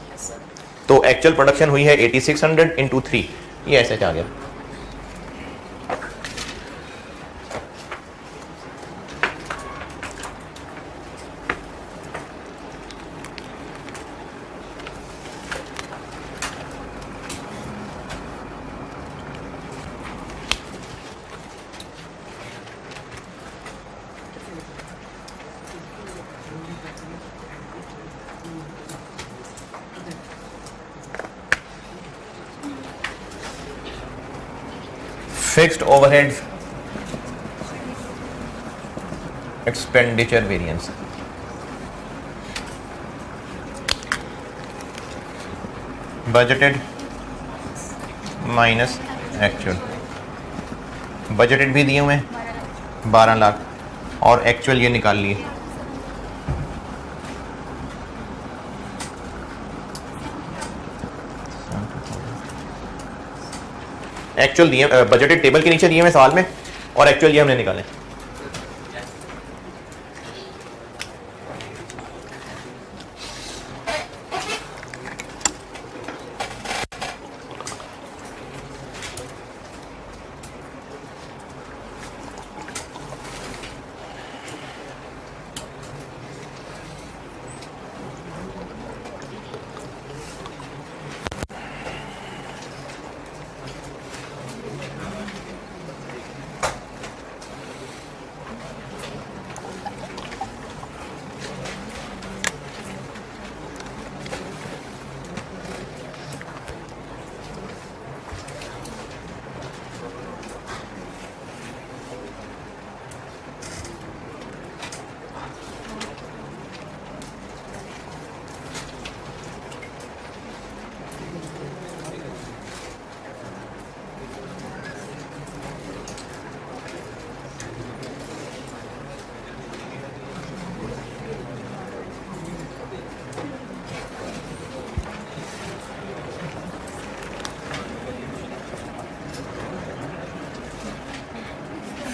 तो एक्चुअल प्रोडक्शन हुई है 8600 इंटू 3, ये ऐसे क्या आ गया? Fixed overheads expenditure variance. Budgeted minus actual. Budgeted भी दिए हुए हैं 12 लाख और एक्चुअल ये निकाल लिए। एक्चुअल दिए, बजटेड टेबल के नीचे दिए हुए सवाल में, और एक्चुअल ये हमने निकाले।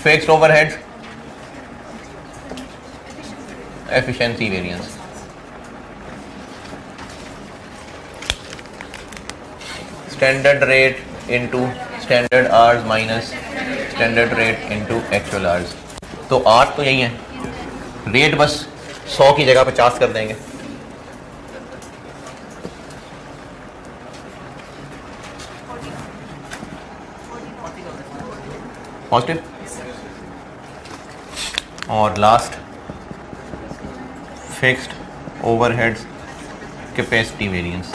Fixed overheads, efficiency variance. Standard rate into standard hours minus standard rate into actual hours. तो आर तो यही है, रेट बस 100 की जगह 50 कर देंगे। पॉजिटिव। और last fixed overheads capacity variance.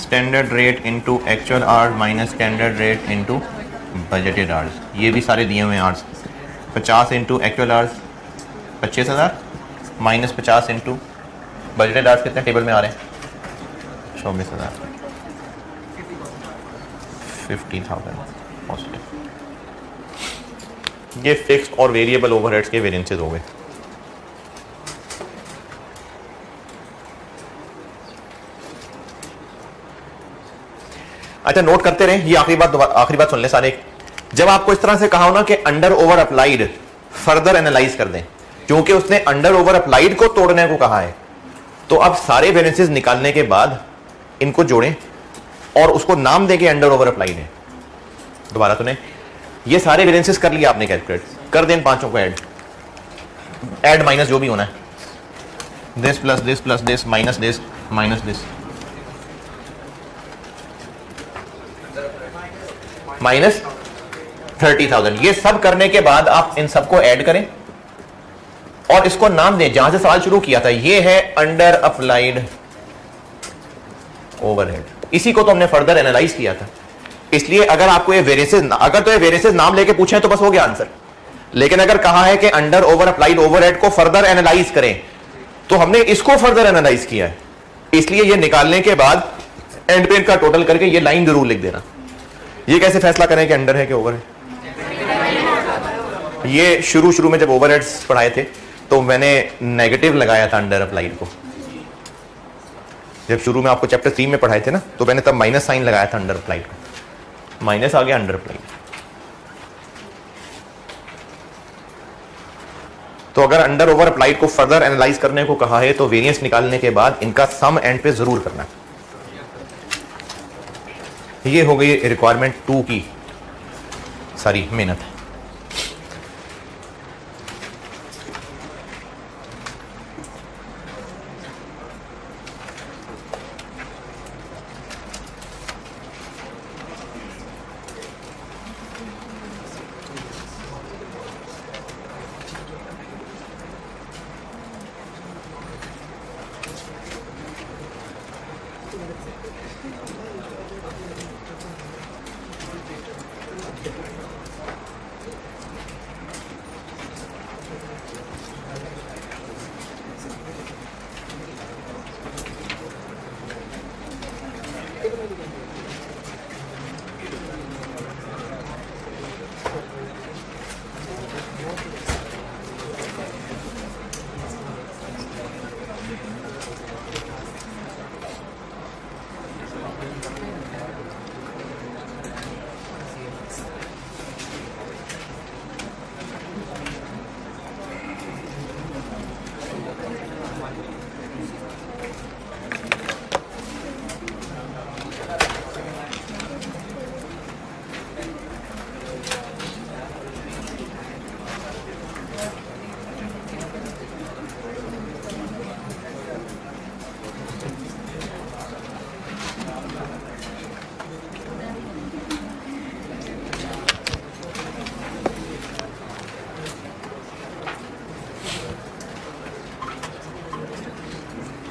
Standard rate into actual hours minus standard rate into budgeted hours. ये भी सारे दिए हुए हैं hours. 50 into actual hours 25,000 minus 50 into budgeted hours कितने टेबल में आ रहे हैं? 24,000, 50,000 पॉजिटिव। ये फिक्स्ड और वेरिएबल ओवरहेड्स के वेरिएंसेस हो गए। अच्छा, नोट करते रहे, ये आखिरी बात सुन ले सारे। जब आपको इस तरह से कहा हो ना कि under over applied further analyse कर दें, क्योंकि उसने अंडर ओवर अप्लाइड को तोड़ने को कहा है, तो अब सारे वेरिएंसेस निकालने के बाद इनको जोड़ें और उसको नाम दें कि अंडर ओवर अप्लाइड है। दोबारा सुने, ये सारे वेरिएंसेस कर लिया आपने, कैलकुलेट कर दें, पांचों को ऐड माइनस जो भी होना है, this plus this minus this minus 30,000। ये सब करने के बाद आप इन सबको ऐड करें और इसको नाम दें जहां से सवाल शुरू किया था। ये है अंडर अप्लाइड ओवरहेड, इसी को तो हमने फर्दर एनालाइज किया था। इसलिए अगर आपको ये वेरिएंसेस नाम लेके पूछे तो बस हो गया आंसर। लेकिन अगर कहा है कि अंडर ओवर अप्लाइड ओवरहेड को फर्दर एनालाइज करें, तो हमने इसको फर्दर एनालाइज किया है। इसलिए ये निकालने के बाद एंड पे इनका टोटल करके ये लाइन जरूर लिख देना। ये कैसे फैसला करें कि अंडर है कि ओवर है? ये शुरू में जब ओवरहेड्स पढ़ाए थे तो मैंने नेगेटिव लगाया था अंडर अप्लाइड को। जब शुरू में आपको चैप्टर 3 में पढ़ाए थे ना, तो मैंने तब माइनस साइन लगाया था अंडर अप्लाइड को, माइनस आ गया अंडर अप्लाइड। तो अगर अंडर ओवर अप्लाइड को फर्दर एनालाइज करने को कहा है तो वेरिएंस निकालने के बाद इनका सम एंड पे जरूर करना है। ये हो गई रिक्वायरमेंट 2 की सारी मेहनत।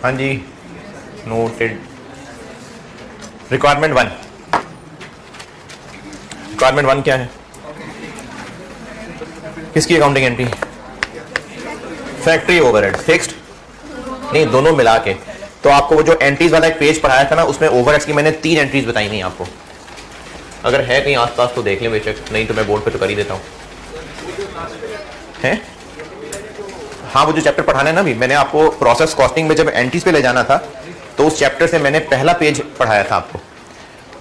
हाँ जी, नोटेड। रिक्वायरमेंट 1, रिक्वायरमेंट 1 क्या है? किसकी accounting entry? Factory overhead fixed, नहीं दोनों मिला के। तो आपको वो जो एंट्रीज वाला एक पेज पढ़ाया था ना, उसमें ओवरहेड्स की मैंने 3 एंट्रीज बताई नहीं आपको। अगर है कहीं आसपास तो देख लें बेशक, नहीं तो मैं बोर्ड पे तो कर ही देता हूँ। है हाँ, वो जो चैप्टर पढ़ाना है ना, भी मैंने आपको प्रोसेस कॉस्टिंग में जब एंट्रीज पे ले जाना था तो उस चैप्टर से मैंने पहला पेज पढ़ाया था आपको।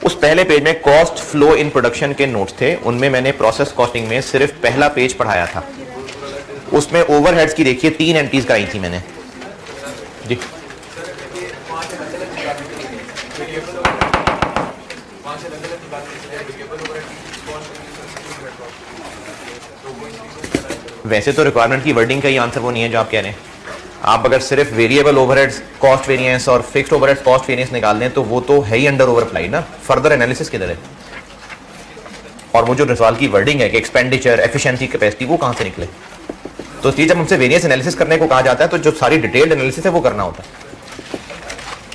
उस पहले पेज में कॉस्ट फ्लो इन प्रोडक्शन के नोट्स थे, उनमें मैंने प्रोसेस कॉस्टिंग में सिर्फ पहला पेज पढ़ाया था। उसमें ओवरहेड्स की देखिए 3 एंट्रीज कराई थी मैंने जी। वैसे तो रिक्वायरमेंट की वर्डिंग का ही आंसर वो नहीं है जो आप कह रहे हैं। आप अगर सिर्फ वेरिएबल ओवरहेड्स कॉस्ट वेरिएंस और फिक्स्ड ओवरहेड्स कॉस्ट वेरिएंस निकाल दें तो वो तो है ही अंडर ओवर अप्लाइड ना, फर्दर एनालिसिस किधर है? और वो जो सवाल की वर्डिंग है कि एक्सपेंडिचर, एफिशिएंसी, कैपेसिटी, वो कहां से निकले? तो इसलिए जब हमसे वेरिएंस एनालिसिस करने को कहा जाता है तो जो सारी डिटेल्ड एनालिसिस है वो करना होता है।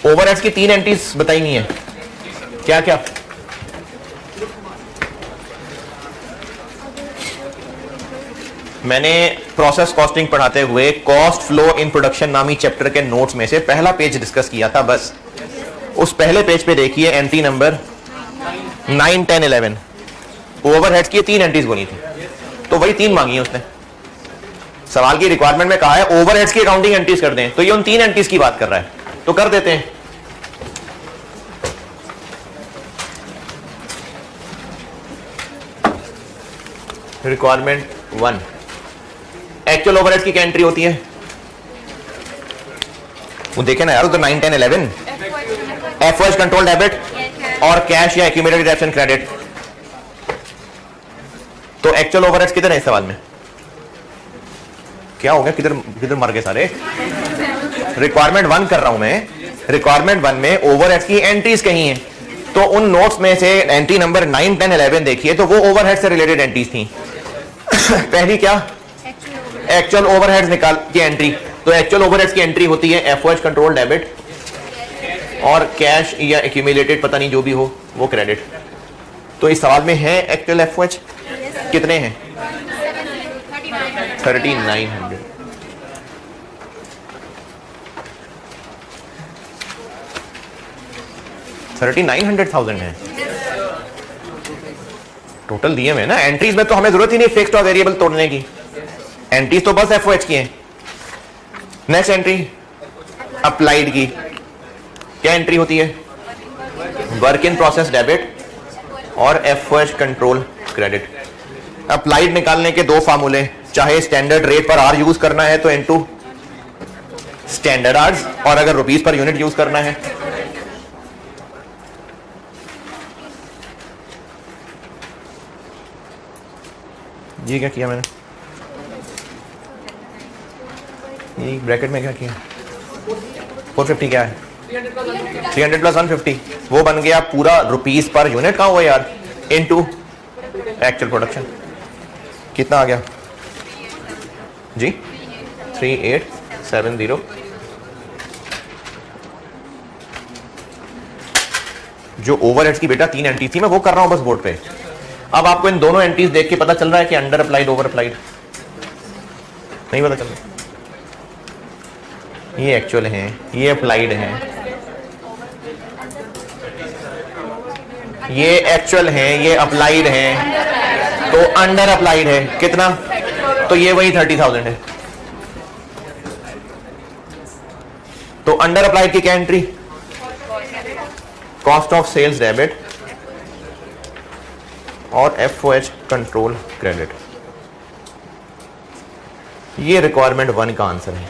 ओवरहेड्स की 3 एंट्रीज बताई नहीं है, क्या क्या? मैंने प्रोसेस कॉस्टिंग पढ़ाते हुए कॉस्ट फ्लो इन प्रोडक्शन नामी चैप्टर के नोट्स में से पहला पेज डिस्कस किया था बस। उस पहले पेज पे देखिए एंट्री नंबर 9, 10, 11 ओवरहेड्स की 3 एंट्रीज बनी थी, तो वही 3 मांगी है उसने। सवाल की रिक्वायरमेंट में कहा है ओवरहेड्स की अकाउंटिंग एंट्रीज कर दें, तो ये उन 3 एंट्रीज की बात कर रहा है, तो कर देते हैं। रिक्वायरमेंट 1, एक्चुअल ओवरहेड्स की क्या एंट्री होती है? वो देखे ना यार, उधर 9, 10, 11 एफओएच कंट्रोल डेबिट और कैश या एक्यूमुलेटेड डेब्ट्स क्रेडिट। तो एक्चुअल ओवरहेड्स किधर है इस सवाल में? क्या हो गया, किधर किधर मर गए सारे? रिक्वायरमेंट 1 कर रहा हूं मैं। रिक्वायरमेंट 1 में ओवरहेड्स की एंट्रीज कहीं हैं, तो उन नोट्स में से एंट्री नंबर 9, 10, 11 देखिए, तो वो ओवरहेड से रिलेटेड एंट्रीज थी। पहली क्या? एक्चुअल ओवरहेड्स निकाल की एंट्री। तो एक्चुअल ओवरहेड्स की एंट्री होती है एफओएच कंट्रोल डेबिट और कैश या एक्यूमुलेटेड, पता नहीं जो भी हो, वो क्रेडिट। तो इस सवाल में है एक्चुअल एफओएच कितने हैं? 3900। $39,000 है टोटल दिए में ना। एंट्रीज में तो हमें जरूरत ही नहीं फिक्स्ड और वेरिएबल तोड़ने की, एंट्रीज तो बस एफओएच की हैं। नेक्स्ट एंट्री अप्लाइड की क्या एंट्री होती है? वर्क इन प्रोसेस डेबिट और एफओएच कंट्रोल क्रेडिट। अप्लाइड निकालने के 2 फार्मूले, चाहे स्टैंडर्ड रेट पर आर यूज करना है तो इनटू स्टैंडर्ड आर्स, और अगर रुपीस पर यूनिट यूज करना है ये क्या किया मैंने, ये ब्रैकेट में क्या किया? 450 क्या है? 300 प्लस 150, वो बन गया पूरा रुपीस पर यूनिट। कहाँ हुआ यार? Into actual production. कितना आ गया जी? 3870। जो ओवरहेड्स की बेटा 3 एंट्री थी, मैं वो कर रहा हूं बस बोर्ड पे। अब आपको इन दोनों एंट्रीज देख के पता चल रहा है कि अंडर अप्लाइड ओवर अप्लाइड नहीं पता चल रहा? ये एक्चुअल है, ये अप्लाइड है, ये एक्चुअल है, ये अप्लाइड है, तो अंडर अप्लाइड है कितना? तो ये वही 30,000 है। तो अंडर अप्लाइड की क्या entry? Cost of sales debit और एफओएच कंट्रोल क्रेडिट। ये रिक्वायरमेंट 1 का आंसर है।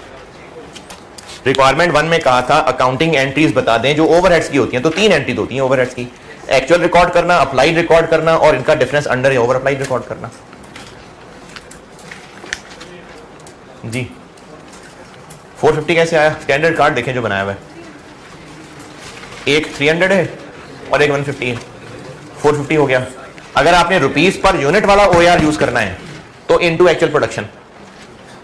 रिक्वायरमेंट 1 में कहा था अकाउंटिंग एंट्रीज बता दें जो ओवरहेड्स की होती हैं, तो 3 एंट्रीज होती हैं ओवरहेड्स की, एक्चुअल रिकॉर्ड करना, अप्लाइड रिकॉर्ड करना और इनका डिफरेंस अंडर या ओवर अप्लाइड रिकॉर्ड करना। जी 450 कैसे आया? स्टैंडर्ड कार्ड देखें जो बनाया हुआ है, एक 300 है और एक 150 है, 450 हो गया। अगर आपने रुपीस पर यूनिट वाला ओआर यूज करना है तो इनटू एक्चुअल प्रोडक्शन,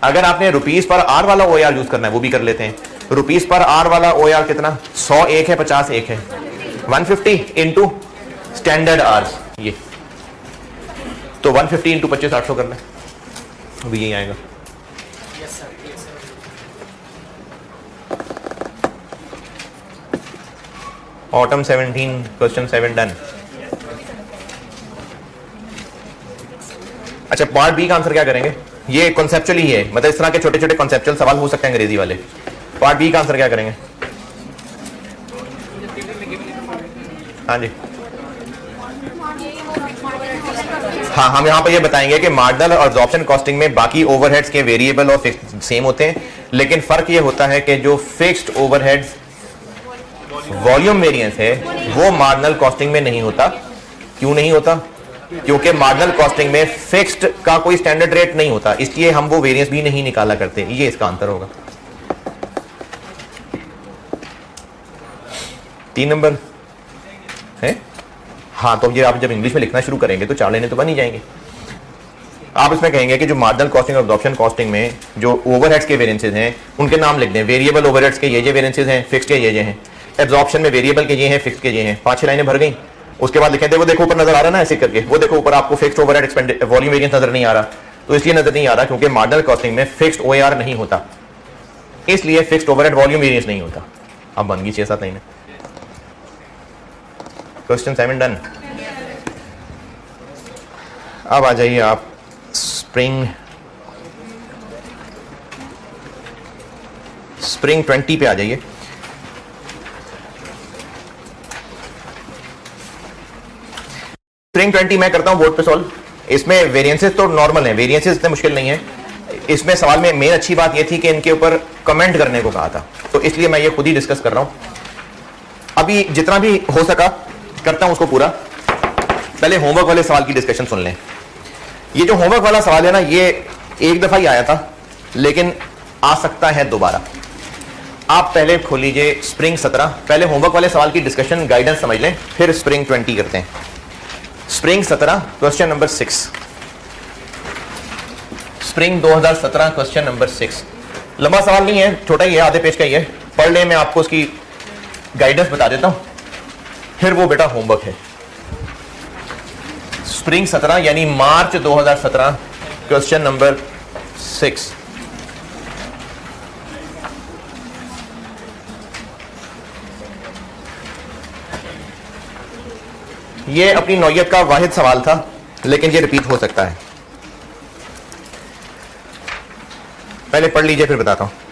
अगर आपने रुपीस पर आर वाला ओआर यूज करना है वो भी कर लेते हैं। रुपीस पर आर वाला ओ आर कितना 100 एक है 50 एक है 150 इंटू स्टैंडर्ड आर्स ये तो 150 इंटू 25 800 करना है अभी यही आएगा। Autumn 17 question 7 done. अच्छा पार्ट बी का आंसर क्या करेंगे? ये कॉन्सेप्चुअली है, मतलब इस तरह के छोटे छोटे कॉन्सेप्चुअल सवाल हो सकते हैं अंग्रेजी वाले। पार्ट बी का आंसर क्या करेंगे? हाँ जी हाँ, हम यहाँ पर ये बताएंगे कि मार्जिनल और अब्जॉर्प्शन कॉस्टिंग में बाकी ओवरहेड्स के वेरिएबल और फिक्स्ड सेम होते हैं, लेकिन फर्क ये होता है कि जो फिक्स्ड ओवरहेड्स वॉल्यूम वेरिएंस है वो मार्जिनल कॉस्टिंग में नहीं होता। क्यों नहीं होता? क्योंकि मार्जिनल कॉस्टिंग में फिक्स्ड का कोई स्टैंडर्ड रेट नहीं होता, इसलिए हम वो वेरिएंस भी नहीं निकाला करते। ये इसका आंसर होगा। 3 नंबर है। हाँ तो ये आप जब इंग्लिश में लिखना शुरू करेंगे तो 4 लेने तो बन ही जाएंगे। आप इसमें कहेंगे कि जो मार्जिनल कॉस्टिंग और अब्जॉर्प्शन कॉस्टिंग में जो ओवरहेड्स के वेरिएंसेस हैं उनके नाम लिख दें। वेरिएबल ओवरहेड्स के ये वेरिएंसेस हैं, फिक्स्ड के ये हैं। एब्जॉर्प्शन में वेरिएबल के ये हैं, फिक्स्ड के ये हैं। 5-6 लाइनें भर गई। उसके बाद लिखें वो देखो ऊपर नजर आ रहा है ना ऐसे करके, वो देखो ऊपर आपको fixed overhead expand volume variance नजर नहीं आ रहा। तो इसलिए नजर नहीं आ रहा क्योंकि मार्जिनल कॉस्टिंग में फिक्स्ड ओएआर नहीं होता, इसलिए फिक्स्ड ओवरहेड वॉल्यूम वेरिएंस नहीं होता। अब बन गई 6-7 लाइनें। Question 7 done. अब आ जाइए आप स्प्रिंग 20 पे आ जाइए। स्प्रिंग 20 मैं करता हूं बोर्ड पे सॉल्व। इसमें वेरिएंसेस तो नॉर्मल हैं, वेरिएंसेस इतने मुश्किल नहीं है। इसमें सवाल में मेन अच्छी बात यह थी कि इनके ऊपर कमेंट करने को कहा था, तो इसलिए मैं ये खुद ही डिस्कस कर रहा हूं। अभी जितना भी हो सका करता हूं उसको पूरा। पहले होमवर्क वाले सवाल की डिस्कशन सुन लें। ये जो होमवर्क वाला सवाल है ना, ये एक दफा ही आया था लेकिन आ सकता है दोबारा। आप पहले खोल लीजिए स्प्रिंग 17। पहले होमवर्क वाले सवाल की डिस्कशन गाइडेंस समझ लें, फिर स्प्रिंग 20 करते हैं। Spring 17 question number 6। Spring 2017 question number 6। लंबा सवाल नहीं है, छोटा ही है, आधे पेज का ही है। पढ़ ले, मैं आपको उसकी गाइडेंस बता देता हूं, फिर वो बेटा होमवर्क है। स्प्रिंग 17 यानी मार्च 2017 क्वेश्चन नंबर 6। ये अपनी नौयत का वाहिद सवाल था लेकिन ये रिपीट हो सकता है। पहले पढ़ लीजिए फिर बताता हूं।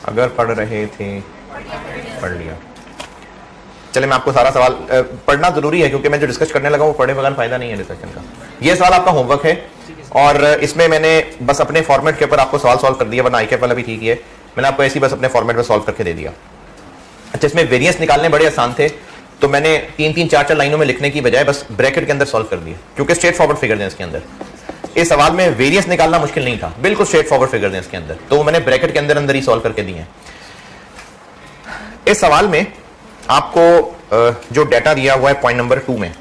अगर पढ़ रहे थे पढ़ लिया। चले मैं आपको सारा सवाल पढ़ना जरूरी है क्योंकि मैं जो डिस्कस करने लगा वो पढ़े बगैर फायदा नहीं है डिस्कशन का। ये सवाल आपका होमवर्क है और इसमें मैंने बस अपने फॉर्मेट के ऊपर आपको सवाल सॉल्व कर दिया, वरना आईकेएफ वाला भी ठीक है, मैंने आपको ऐसे ही बस अपने फॉर्मेट में सॉल्व करके दे दिया। अच्छा, इसमें वेरिएंस निकालने बड़े आसान थे तो मैंने 3-3, 4-4 लाइनों में लिखने की बजाय बस ब्रैकेट के अंदर सॉल्व कर दिया क्योंकि स्ट्रेट फॉरवर्ड फिगर है इसके अंदर। इस सवाल में वेरिएंस निकालना मुश्किल नहीं था, बिल्कुल स्ट्रेट फॉरवर्ड फिगर है इसके अंदर, तो मैंने ब्रैकेट के अंदर अंदर ही सॉल्व करके दिए हैं। इस सवाल में आपको जो डाटा दिया हुआ है पॉइंट नंबर 2 में,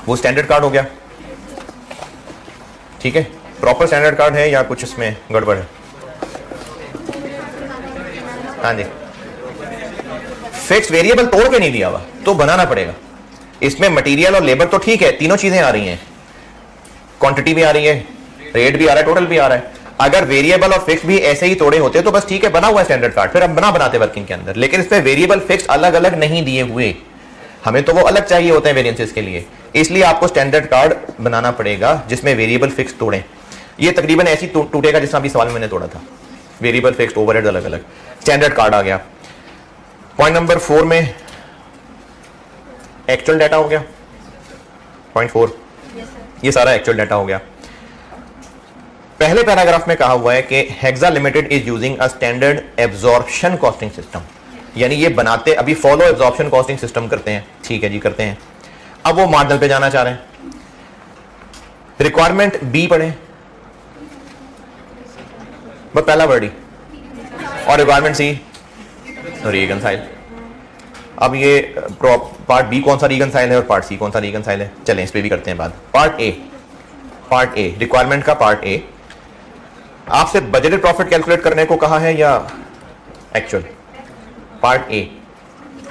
वो स्टैंडर्ड कार्ड हो गया, ठीक है, प्रॉपर स्टैंडर्ड कार्ड है या कुछ इसमें गड़बड़ है? हाँ जी, फिक्स वेरिएबल तोड़ के नहीं दिया हुआ तो बनाना पड़ेगा। इसमें मटेरियल और लेबर तो ठीक है, तीनों चीजें आ रही हैं, क्वांटिटी भी आ रही है, रेट भी आ रहा है, टोटल भी आ रहा है। अगर वेरिएबल और फिक्स भी ऐसे ही तोड़े होते तो बस ठीक है, बना हुआ है स्टैंडर्ड कार्ड, फिर हम बनाते वर्किंग के अंदर। लेकिन इसमें वेरिएबल फिक्स अलग अलग नहीं दिए हुए, हमें तो वो अलग चाहिए होते हैं वेरिएंसेस के लिए, इसलिए आपको स्टैंडर्ड कार्ड बनाना पड़ेगा जिसमें वेरिएबल फिक्स तोड़े। ये तकरीबन ऐसी टूटेगा जिस अभी सवाल में मैंने तोड़ा था, वेरिएबल फिक्स ओवरहेड अलग अलग। स्टैंडर्ड कार्ड आ गया। पॉइंट नंबर 4 में एक्चुअल डाटा हो गया, पॉइंट 4 ये सारा एक्चुअल डाटा हो गया। पहले पैराग्राफ में कहा हुआ है कि hexa limited is using a standard absorption costing system, यानी ये बनाते अभी फॉलो एब्जॉर्प्शन कॉस्टिंग सिस्टम करते हैं, ठीक है जी करते हैं। अब वो मार्जिनल पे जाना चाह रहे हैं। रिक्वायरमेंट बी पढ़े, बस पहला वर्ड ही, और रिक्वायरमेंट सी रिकंसाइल। अब ये पार्ट बी कौन सा रिकंसाइल है और पार्ट सी कौन सा रिकंसाइल है, चलें इस पे भी करते हैं बात। पार्ट ए रिक्वायरमेंट का पार्ट ए, आपसे बजटेड प्रॉफिट कैलकुलेट करने को कहा है या एक्चुअल? पार्ट ए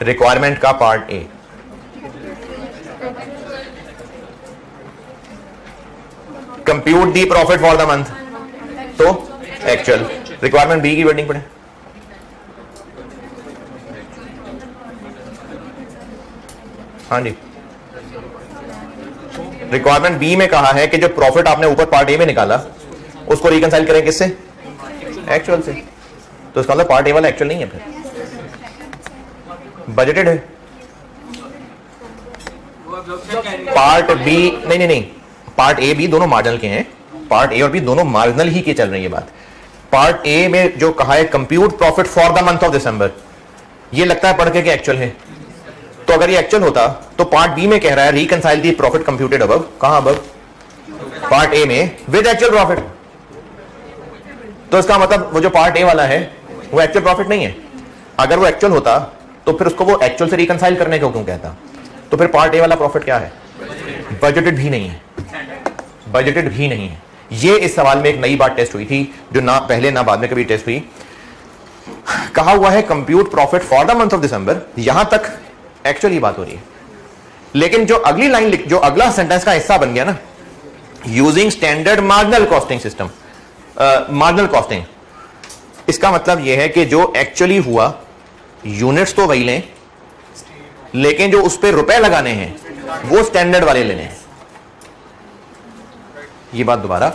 रिक्वायरमेंट का part A, compute the profit for the month, तो एक्चुअल। रिक्वायरमेंट बी की वर्डिंग पढ़े, हाँ जी। रिक्वायरमेंट बी में कहा है कि जो प्रॉफिट आपने ऊपर पार्ट ए में निकाला उसको रिकंसाइल करें किससे? एक्चुअल से। तो इसका मतलब पार्ट ए वाला एक्चुअल नहीं है, फिर बजटेड है। पार्ट बी नहीं, पार्ट ए बी दोनों मार्जिनल के हैं, पार्ट ए और बी दोनों मार्जिनल ही की चल रही है बात। पार्ट ए में जो कहा है compute profit for the month of December, ये लगता है पढ़ के कि एक्चुअल है। तो अगर ये एक्चुअल होता तो पार्ट बी में कह रहा है रिकंसाइल दी प्रॉफिट कंप्यूटेड अबव, कहां अबव? पार्ट ए में विद एक्चुअल प्रॉफिट। तो इसका मतलब वो जो पार्ट ए वाला है वो एक्चुअल प्रॉफिट नहीं है। अगर वो एक्चुअल होता तो फिर उसको वो एक्चुअल से रिकंसाइल करने को क्यों कहता? तो फिर पार्ट ए वाला प्रॉफिट क्या है? बजटेड भी नहीं है, बजटेड भी नहीं है। ये इस सवाल में एक नई बात टेस्ट हुई थी जो ना पहले ना बाद में कभी टेस्ट हुई। कहा हुआ है compute profit for the month of December, यहां तक एक्चुअली बात हो रही है। लेकिन जो अगली लाइन, जो अगला सेंटेंस का हिस्सा बन गया ना, using standard marginal costing system, marginal costing, इसका मतलब यह है कि जो एक्चुअली हुआ यूनिट्स तो वही लें, लेकिन जो उस पर रुपए लगाने हैं वो स्टैंडर्ड वाले लेने हैं। ये बात दोबारा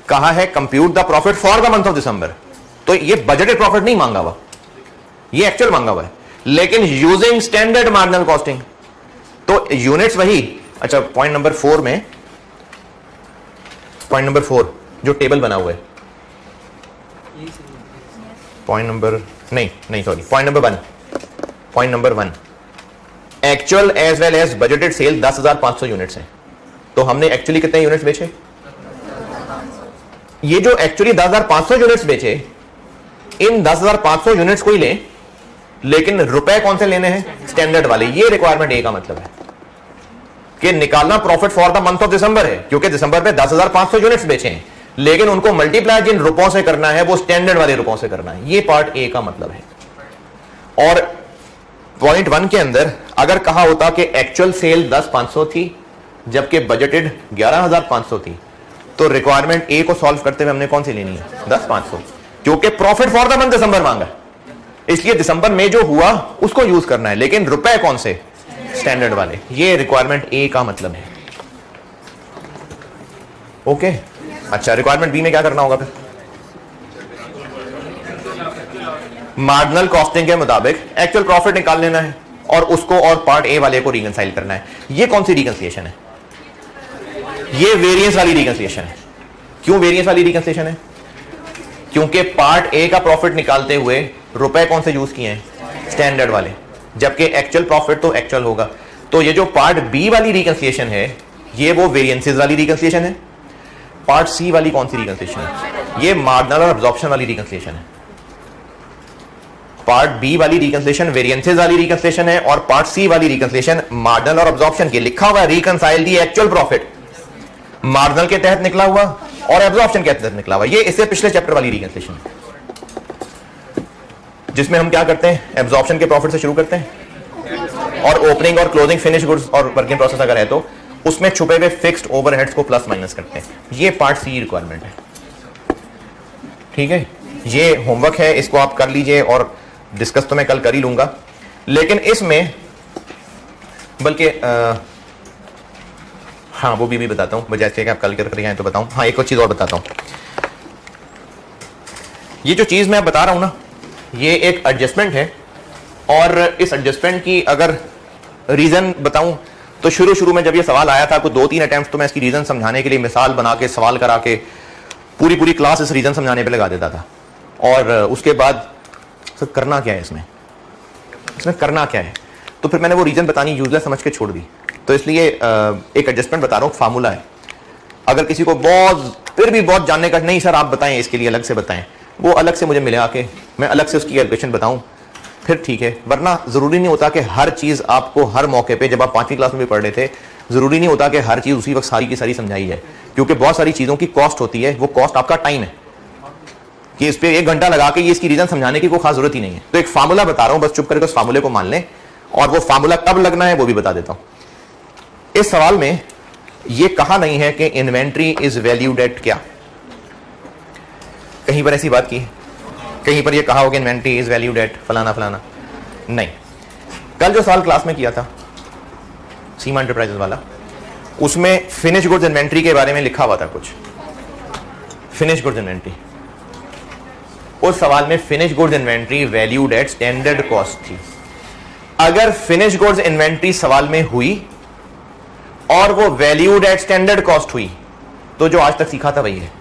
कहा है compute the profit for the month of December, तो ये बजटेड प्रॉफिट नहीं मांगा हुआ, ये एक्चुअल मांगा हुआ है, लेकिन यूजिंग स्टैंडर्ड मार्जिनल कॉस्टिंग, तो यूनिट्स वही। अच्छा, पॉइंट नंबर 4 में, पॉइंट नंबर 4 जो टेबल बना हुआ है, पॉइंट नंबर नहीं sorry, point number 1, point number 1, actual as well as budgeted sale 10,500 units हैं। तो हमने एक्चुअली कितने यूनिट्स बेचे? ये जो एक्चुअली 10,500 यूनिट्स बेचे, इन 10,500 यूनिट्स को ही लें, लेकिन रुपए कौन से लेने हैं? स्टैंडर्ड वाले। ये रिक्वायरमेंट ए का मतलब है कि निकालना profit for the month of December है, क्योंकि दिसंबर में 10,500 यूनिट्स बेचे हैं, लेकिन उनको मल्टीप्लाई जिन रुपयों से करना है वो स्टैंडर्ड वाले रुपयों से करना है। ये पार्ट ए का मतलब है। और पॉइंट 1 के अंदर अगर कहा होता कि एक्चुअल सेल 10,500 थी जबकि बजटेड 11,500 थी, तो रिक्वायरमेंट ए को सॉल्व करते हुए हमने कौन सी लेनी है? 10,500, क्योंकि प्रॉफिट फॉर द मंथ दिसंबर मांगा, इसलिए दिसंबर में जो हुआ उसको यूज करना है, लेकिन रुपए कौन से? स्टैंडर्ड वाले। ये रिक्वायरमेंट ए का मतलब है। ओके, अच्छा, रिक्वायरमेंट बी में क्या करना होगा फिर? मार्जिनल कॉस्टिंग के मुताबिक एक्चुअल प्रॉफिट निकाल लेना है और उसको और पार्ट ए वाले को रिकंसाइल करना है। ये कौन सी रिकंसिलिएशन है? ये वेरिएंस वाली रिकंसिलिएशन है। क्यों वेरिएंस वाली रिकंसिलिएशन है? क्योंकि पार्ट ए का प्रॉफिट निकालते हुए रुपए कौन से यूज किए हैं? स्टैंडर्ड वाले, जबकि एक्चुअल प्रॉफिट तो एक्चुअल होगा। तो ये जो पार्ट बी वाली रिकंसिलिएशन है, ये वो वेरिएंसेस वाली रिकंसिलिएशन है। पार्ट सी वाली कौन सी रिकंसिलिएशन है? ये मार्जिनल और अब्जॉर्प्शन वाली रिकंसिलिएशन है। पार्ट बी वाली रिकंसिलिएशन वेरिएंसेस वाली रिकंसिलिएशन है और पार्ट सी वाली रिकंसिलिएशन मार्जिनल और अब्जॉर्प्शन की। लिखा हुआ है reconcile the actual profit, marginal के तहत निकला हुआ और एब्जॉर्प्शन के तहत निकला हुआ। ये इससे पिछले चैप्टर वाली रिकंसिलिएशन है जिसमें हम क्या करते हैं, एब्जॉर्प्शन के प्रॉफिट से शुरू करते हैं और ओपनिंग और क्लोजिंग फिनिश गुड्स और वर्किंग प्रोसेस अगर है तो उसमें छुपे हुए फिक्स्ड ओवरहेड्स को प्लस माइनस करते हैं। ये पार्ट सी रिक्वायरमेंट है, ठीक है। ये होमवर्क है, इसको आप कर लीजिए और डिस्कस तो मैं कल कर ही लूंगा। लेकिन इसमें बल्कि हाँ वो भी बताता हूं, बजाय कि आप कल कर रहे हैं तो बताऊं। हाँ एक और चीज और बताता हूं, ये जो चीज मैं बता रहा हूं ना, ये एक एडजस्टमेंट है और इस एडजस्टमेंट की अगर रीजन बताऊं तो शुरू में जब ये सवाल आया था कुछ 2-3 अटेम्प्ट तो मैं इसकी रीजन समझाने के लिए मिसाल बना के सवाल करा के पूरी क्लास इस रीजन समझाने पे लगा देता था। और उसके बाद सर करना क्या है इसमें करना क्या है, तो फिर मैंने वो रीजन बतानी यूजलेस समझ के छोड़ दी। तो इसलिए एक एडजस्टमेंट बता रहा हूँ, फार्मूला है। अगर किसी को फिर भी बहुत जानने का नहीं सर आप बताएं, इसके लिए अलग से बताएं, वो अलग से मुझे मिले आके मैं अलग से उसकी कैलकुलेशन बताऊं फिर ठीक है। वरना जरूरी नहीं होता कि हर चीज आपको हर मौके पे, जब आप 5वीं क्लास में भी पढ़ रहे थे, जरूरी नहीं होता कि हर चीज उसी वक्त सारी की सारी समझाई जाए, क्योंकि बहुत सारी चीजों की कॉस्ट होती है। वो कॉस्ट आपका टाइम है कि इस पे 1 घंटा लगा के ये इसकी रीजन समझाने की कोई खास जरूरत ही नहीं है। तो एक फार्मूला बता रहा हूं, बस चुप करके उस फार्मूले को मान लें और वो फार्मूला कब लगना है वो भी बता देता हूं। इस सवाल में ये कहा नहीं है कि इन्वेंट्री इज वैल्यूड एट क्या, कहीं पर ऐसी बात की, कहीं पर ये कहा होगा इन्वेंट्री इज वैल्यूड एट फलाना फलाना, नहीं। कल जो सवाल क्लास में किया था सीमा एंटरप्राइजेस वाला, उसमें फिनिश गुड्स इन्वेंट्री के बारे में लिखा हुआ था कुछ, फिनिश गुड्स इन्वेंट्री। उस सवाल में finish goods inventory valued at standard cost थी। अगर फिनिश गुड्स इन्वेंट्री सवाल में हुई और वो वैल्यूड एट स्टैंडर्ड कॉस्ट हुई तो जो आज तक सीखा था वही है।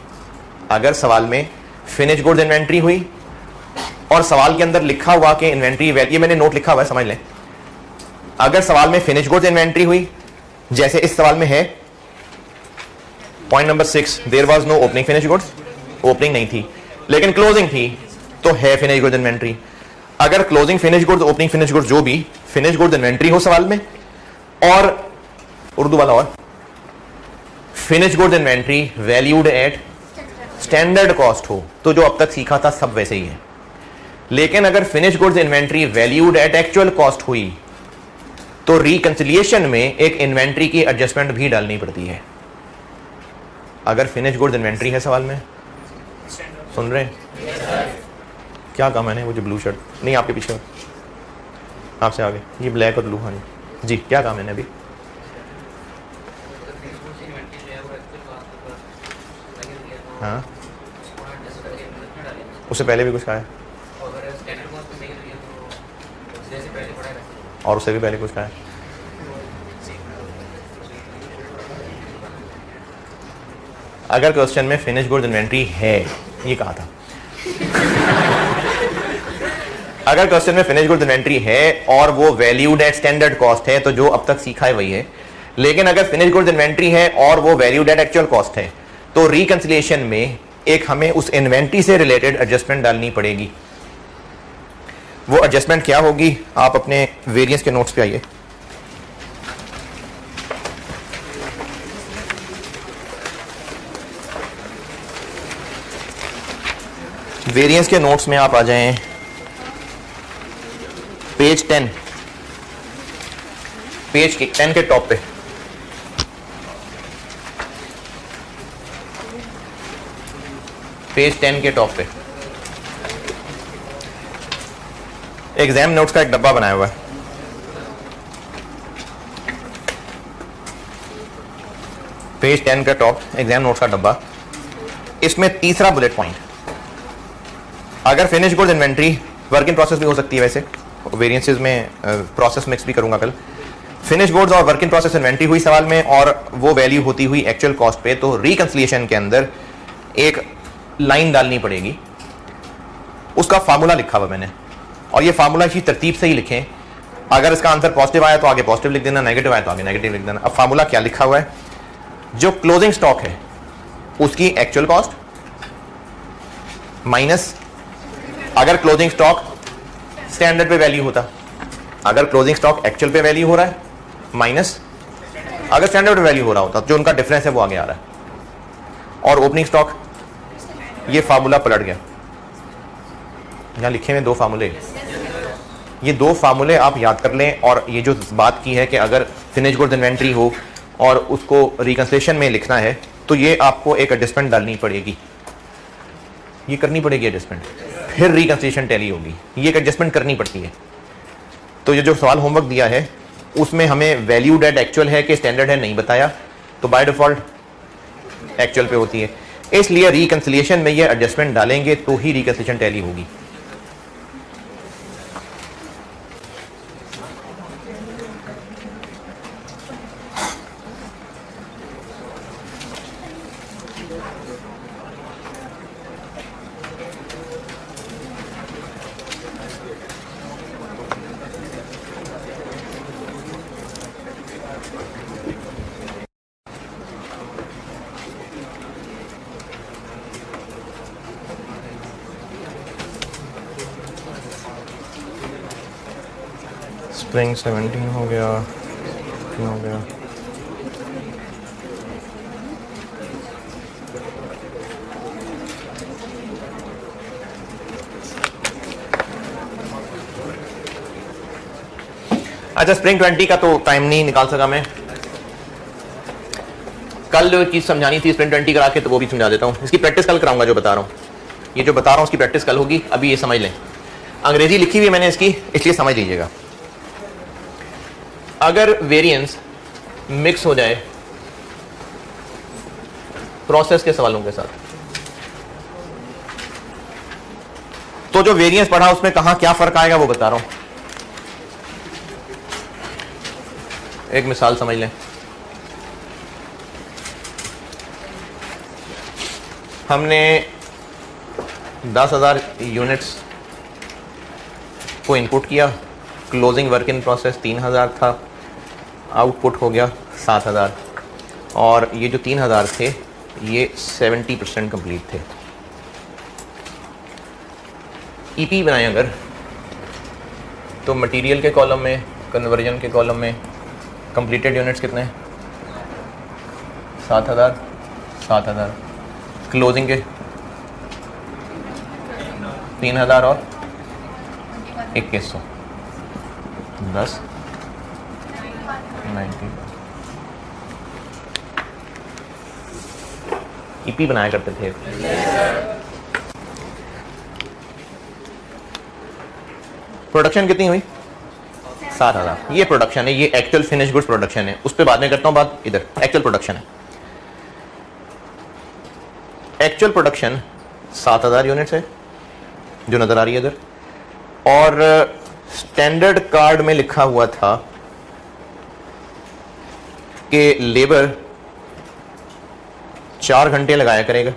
अगर सवाल में फिनिश गुड्स इन्वेंट्री हुई और सवाल के अंदर लिखा हुआ कि इन्वेंट्री वैल्यू, ये मैंने नोट लिखा हुआ है समझ लें, अगर सवाल में फिनिश गुड्स इन्वेंट्री हुई जैसे इस सवाल में है, point number 6, there was no opening finish goods, opening नहीं थी लेकिन क्लोजिंग थी तो है फिनिश गुड्स इन्वेंट्री। अगर closing finish goods, opening finish goods, जो भी फिनिश गुड्स इन्वेंट्री हो सवाल में और उर्दू वाला और finish goods inventory valued at standard cost हो तो जो अब तक सीखा था सब वैसे ही है। लेकिन अगर finish goods inventory valued at actual cost हुई तो रिकंसिलिएशन में एक इन्वेंट्री की एडजस्टमेंट भी डालनी पड़ती है। अगर फिनिश गुड्स इन्वेंट्री है सवाल में, सुन रहे हैं क्या काम है? वो जो ब्लू शर्ट नहीं आपके पीछे, आपसे आगे, ये ब्लैक और ब्लू, हाँ जी क्या काम है अभी? हाँ उससे पहले भी कुछ कहा है और उससे भी पहले कुछ कहा है। अगर क्वेश्चन में फिनिश गुड्स इन्वेंट्री है, ये कहा था अगर क्वेश्चन में फिनिश गुड्स इन्वेंट्री है और वो वैल्यूड एट स्टैंडर्ड कॉस्ट है तो जो अब तक सीखा है वही है। लेकिन अगर फिनिश गुड्स इन्वेंट्री है और वो वैल्यूड एट एक्चुअल कॉस्ट है तो रिकंसिलिएशन में एक हमें उस इन्वेंट्री से रिलेटेड एडजस्टमेंट डालनी पड़ेगी। वो एडजस्टमेंट क्या होगी, आप अपने वेरिएंस के नोट्स पे आइए। वेरिएंस के नोट्स में आप आ जाएं पेज 10, पेज 10 के टॉप पे। पेज 10 के टॉप पे एग्जाम नोट्स का एक डब्बा बनाया हुआ है। पेज 10 का टॉप एग्जाम नोट्स का डब्बा, इसमें तीसरा बुलेट पॉइंट, अगर finish goods inventory work in process भी हो सकती है, वैसे वेरिएंसेस में प्रोसेस मिक्स भी करूंगा कल। फिनिश गुड्स और वर्क इन प्रोसेस इन्वेंट्री हुई सवाल में और वो वैल्यू होती हुई एक्चुअल कॉस्ट पे, तो रिकंसिलिएशन के अंदर एक लाइन डालनी पड़ेगी। उसका फार्मूला लिखा हुआ मैंने, और ये फार्मूला इसी तरतीब से ही लिखें। अगर इसका आंसर पॉजिटिव आया तो आगे पॉजिटिव लिख देना, नेगेटिव आया तो आगे नेगेटिव लिख देना। अब फार्मूला क्या लिखा हुआ है, जो क्लोजिंग स्टॉक है उसकी एक्चुअल कॉस्ट माइनस अगर क्लोजिंग स्टॉक स्टैंडर्ड पे वैल्यू होता, अगर क्लोजिंग स्टॉक एक्चुअल पे वैल्यू हो रहा है माइनस अगर स्टैंडर्ड पे वैल्यू हो रहा होता, जो उनका डिफरेंस है वो आगे आ रहा है। और ओपनिंग स्टॉक, ये फार्मूला पलट गया, यहां लिखे हुए दो फार्मूले, ये दो फार्मूले आप याद कर लें। और ये जो बात की है कि अगर फिनिश गुड्स इन्वेंट्री हो और उसको रिकंसिलिएशन में लिखना है तो ये आपको एक एडजस्टमेंट डालनी पड़ेगी, ये करनी पड़ेगी एडजस्टमेंट, फिर रिकंसिलिएशन टैली होगी, ये एक एडजस्टमेंट करनी पड़ती है। तो ये जो सवाल होमवर्क दिया है उसमें हमें वैल्यू डेट एक्चुअल है कि स्टैंडर्ड है नहीं बताया, तो बाय डिफॉल्ट एक्चुअल पे होती है, इसलिए रिकंसिलिएशन में ये एडजस्टमेंट डालेंगे तो ही रिकंसिलिएशन टैली होगी। स्प्रिंग 17 हो गया, हो गया। अच्छा, स्प्रिंग 20 का तो टाइम नहीं निकाल सका मैं, कल जो चीज समझानी थी स्प्रिंग 20 करा के तो वो भी समझा देता हूं। इसकी प्रैक्टिस कल कराऊंगा, जो बता रहा हूं, ये जो बता रहा हूं उसकी प्रैक्टिस कल होगी। अभी ये समझ लें, अंग्रेजी लिखी हुई मैंने इसकी, इसलिए समझ लीजिएगा। अगर वेरिएंस मिक्स हो जाए प्रोसेस के सवालों के साथ, तो जो वेरिएंस पढ़ा उसमें कहां क्या फर्क आएगा वो बता रहा हूं। एक मिसाल समझ लें, हमने 10,000 यूनिट्स को इनपुट किया, क्लोजिंग वर्क इन प्रोसेस 3,000 था, आउटपुट हो गया 7,000, और ये जो 3,000 थे ये 70% कंप्लीट थे। ईपी बनाए अगर तो मटेरियल के कॉलम में, कन्वर्जन के कॉलम में कंप्लीटेड यूनिट्स कितने हैं? 7,000, 7,000, क्लोजिंग के 3,000 और 2,100, 10, 90। ईपी बनाया करते थे। प्रोडक्शन कितनी हुई? 7,000। ये प्रोडक्शन है, ये एक्चुअल फिनिश गुड्स प्रोडक्शन है, उस पर बाद में करता हूं बात। इधर एक्चुअल प्रोडक्शन है, एक्चुअल प्रोडक्शन 7,000 यूनिट्स है जो नजर आ रही है इधर, और स्टैंडर्ड कार्ड में लिखा हुआ था कि लेबर 4 घंटे लगाया करेगा,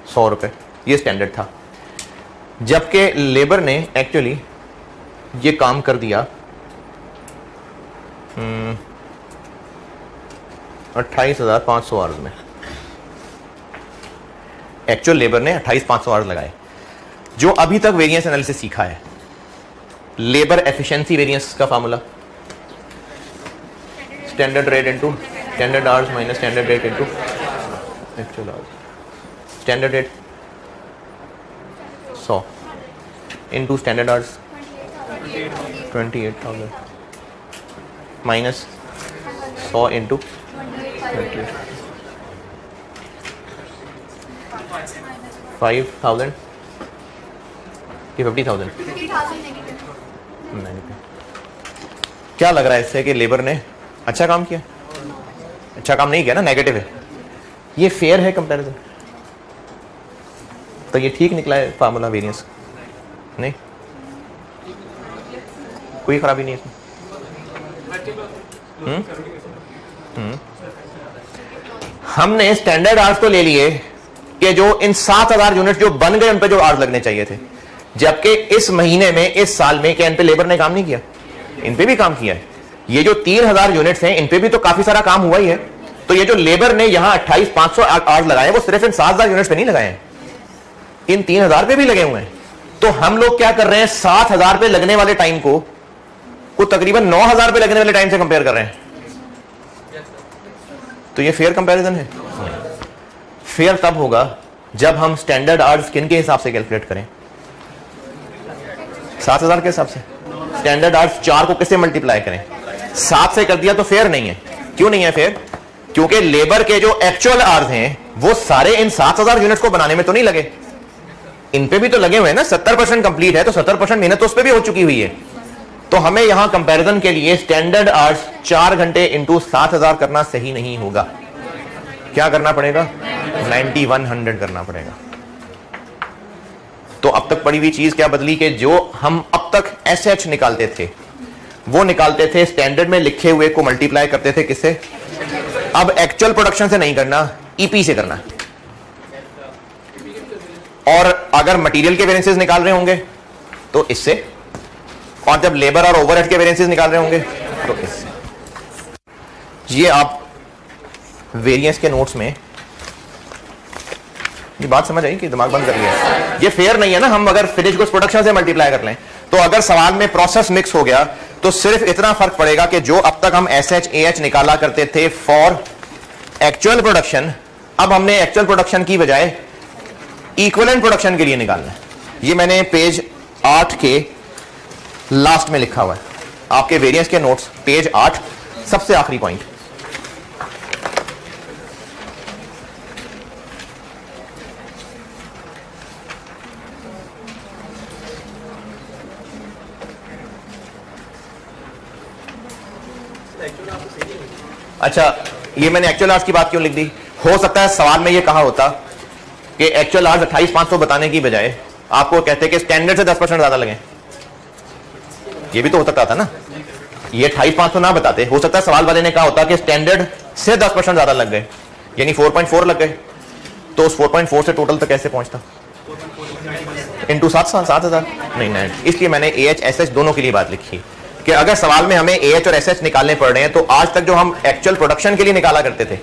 100 रुपए, ये स्टैंडर्ड था। जबकि लेबर ने एक्चुअली ये काम कर दिया 28,500 आवर्स में। एक्चुअल लेबर ने 28,500 आवर्स लगाए। जो अभी तक वेरिएंस एनालिसिस सीखा है, लेबर एफिशिएंसी वेरिएंस का formula standard rate into standard hours minus standard rate into actual hours. Standard rate 100 into standard hours 28,000 minus 100 into 5,000 कि 50,000। क्या लग रहा है इससे कि लेबर ने अच्छा काम किया? अच्छा काम नहीं किया ना, नेगेटिव है। ये फेयर है कंपैरिजन, तो ये ठीक निकला है फार्मूला वेरिएंस, नहीं कोई खराबी नहीं इसमें। हमने स्टैंडर्ड आवर्स तो ले लिए कि जो इन 7,000 यूनिट जो बन गए उन पे जो आवर्स लगने चाहिए थे, जबकि इस महीने में, इस साल में क्या इन पे लेबर ने काम नहीं किया? इन पे भी काम किया है। ये जो 3,000 यूनिट्स हैं इन पे भी तो काफी सारा काम हुआ ही है। तो ये जो लेबर ने यहां 28,500 आवर्स लगाए वो सिर्फ इन 7,000 यूनिट्स पे नहीं लगाए हैं, इन 3,000 पे भी लगे हुए हैं। तो हम लोग क्या कर रहे हैं, 7,000 पे लगने वाले टाइम को तकरीबन 9,000 पे लगने वाले टाइम से कंपेयर कर रहे हैं। तो ये फेयर कंपैरिजन है? फेयर तब होगा जब हम स्टैंडर्ड आवर्स किन के हिसाब से कैलकुलेट करें, 7,000 के हिसाब से। स्टैंडर्ड आवर्स 4 को किससे मल्टीप्लाई करें, 7 से कर दिया तो फेयर नहीं है। क्यों नहीं है फेयर? क्योंकि लेबर के जो एक्चुअल आवर्स हैं वो सारे इन 7,000 यूनिट्स को बनाने में तो नहीं लगे, इन पे भी तो लगे हुए हैं ना। 70% कंप्लीट है तो 70% मेहनत तो उस पे भी हो चुकी हुई है। तो हमें यहां कंपैरिजन के लिए स्टैंडर्ड आवर्स 4 घंटे इंटू 7,000 करना सही नहीं होगा। क्या करना पड़ेगा, 9100 करना पड़ेगा। तो अब तक पड़ी हुई चीज क्या बदली कि जो हम अब तक एसएच निकालते थे वो निकालते थे स्टैंडर्ड में लिखे हुए को मल्टीप्लाई करते थे किससे, अब एक्चुअल प्रोडक्शन से नहीं करना, ईपी से करना। और अगर मटेरियल के वेरिएंसेस निकाल रहे होंगे तो इससे, और जब लेबर और ओवरहेड के वेरिएंसेस निकाल रहे होंगे तो इससे। ये आप वेरिएंस के नोट्स में ये बात समझ आई कि दिमाग बंद कर लिया। ये फेयर नहीं है ना, हम अगर फिनिश गुड्स प्रोडक्शन से मल्टीप्लाई कर लें तो अगर सवाल में प्रोसेस मिक्स हो गया तो सिर्फ इतना फर्क पड़ेगा कि जो अब तक हम एसएच एएच निकाला करते थे फॉर एक्चुअल प्रोडक्शन, अब हमने एक्चुअल प्रोडक्शन की बजाय इक्विवेलेंट प्रोडक्शन के लिए निकालना है। ये मैंने पेज 8 के लास्ट में लिखा हुआ है, आपके वेरिएंस के नोट्स पेज 8 सबसे आखिरी पॉइंट। अच्छा, ये मैंने एक्चुअल आवर्स की बात क्यों लिख दी? हो सकता है सवाल में ये कहा होता कि एक्चुअल आवर्स 28,500 बताने की बजाय आपको कहते कि स्टैंडर्ड से 10% ज्यादा लगे। ये भी तो हो सकता था ना, ये 28,500 ना बताते, हो सकता है सवाल वाले ने कहा होता कि स्टैंडर्ड से 10% ज्यादा लग गए, यानी 4.4 लग गए। तो उस 4.4 से टोटल तक कैसे पहुंचता, इंटू 7,000? नहीं, इसलिए मैंने एएच एसएच दोनों के लिए बात लिखी कि अगर सवाल में हमें एएच और एसएच निकालने पड़ रहे हैं तो आज तक जो हम एक्चुअल प्रोडक्शन के लिए निकाला करते थे,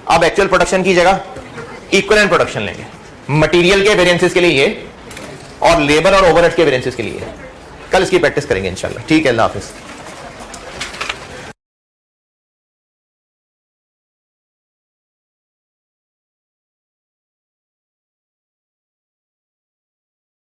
अब एक्चुअल प्रोडक्शन की जगह इक्विवेलेंट प्रोडक्शन लेंगे। मटेरियल के वेरिएंसेस के लिए ये, और लेबर और ओवरहेड के वेरिएंसेस के लिए। कल इसकी प्रैक्टिस करेंगे इंशाल्लाह। ठीक है, अल्लाह हाफिज।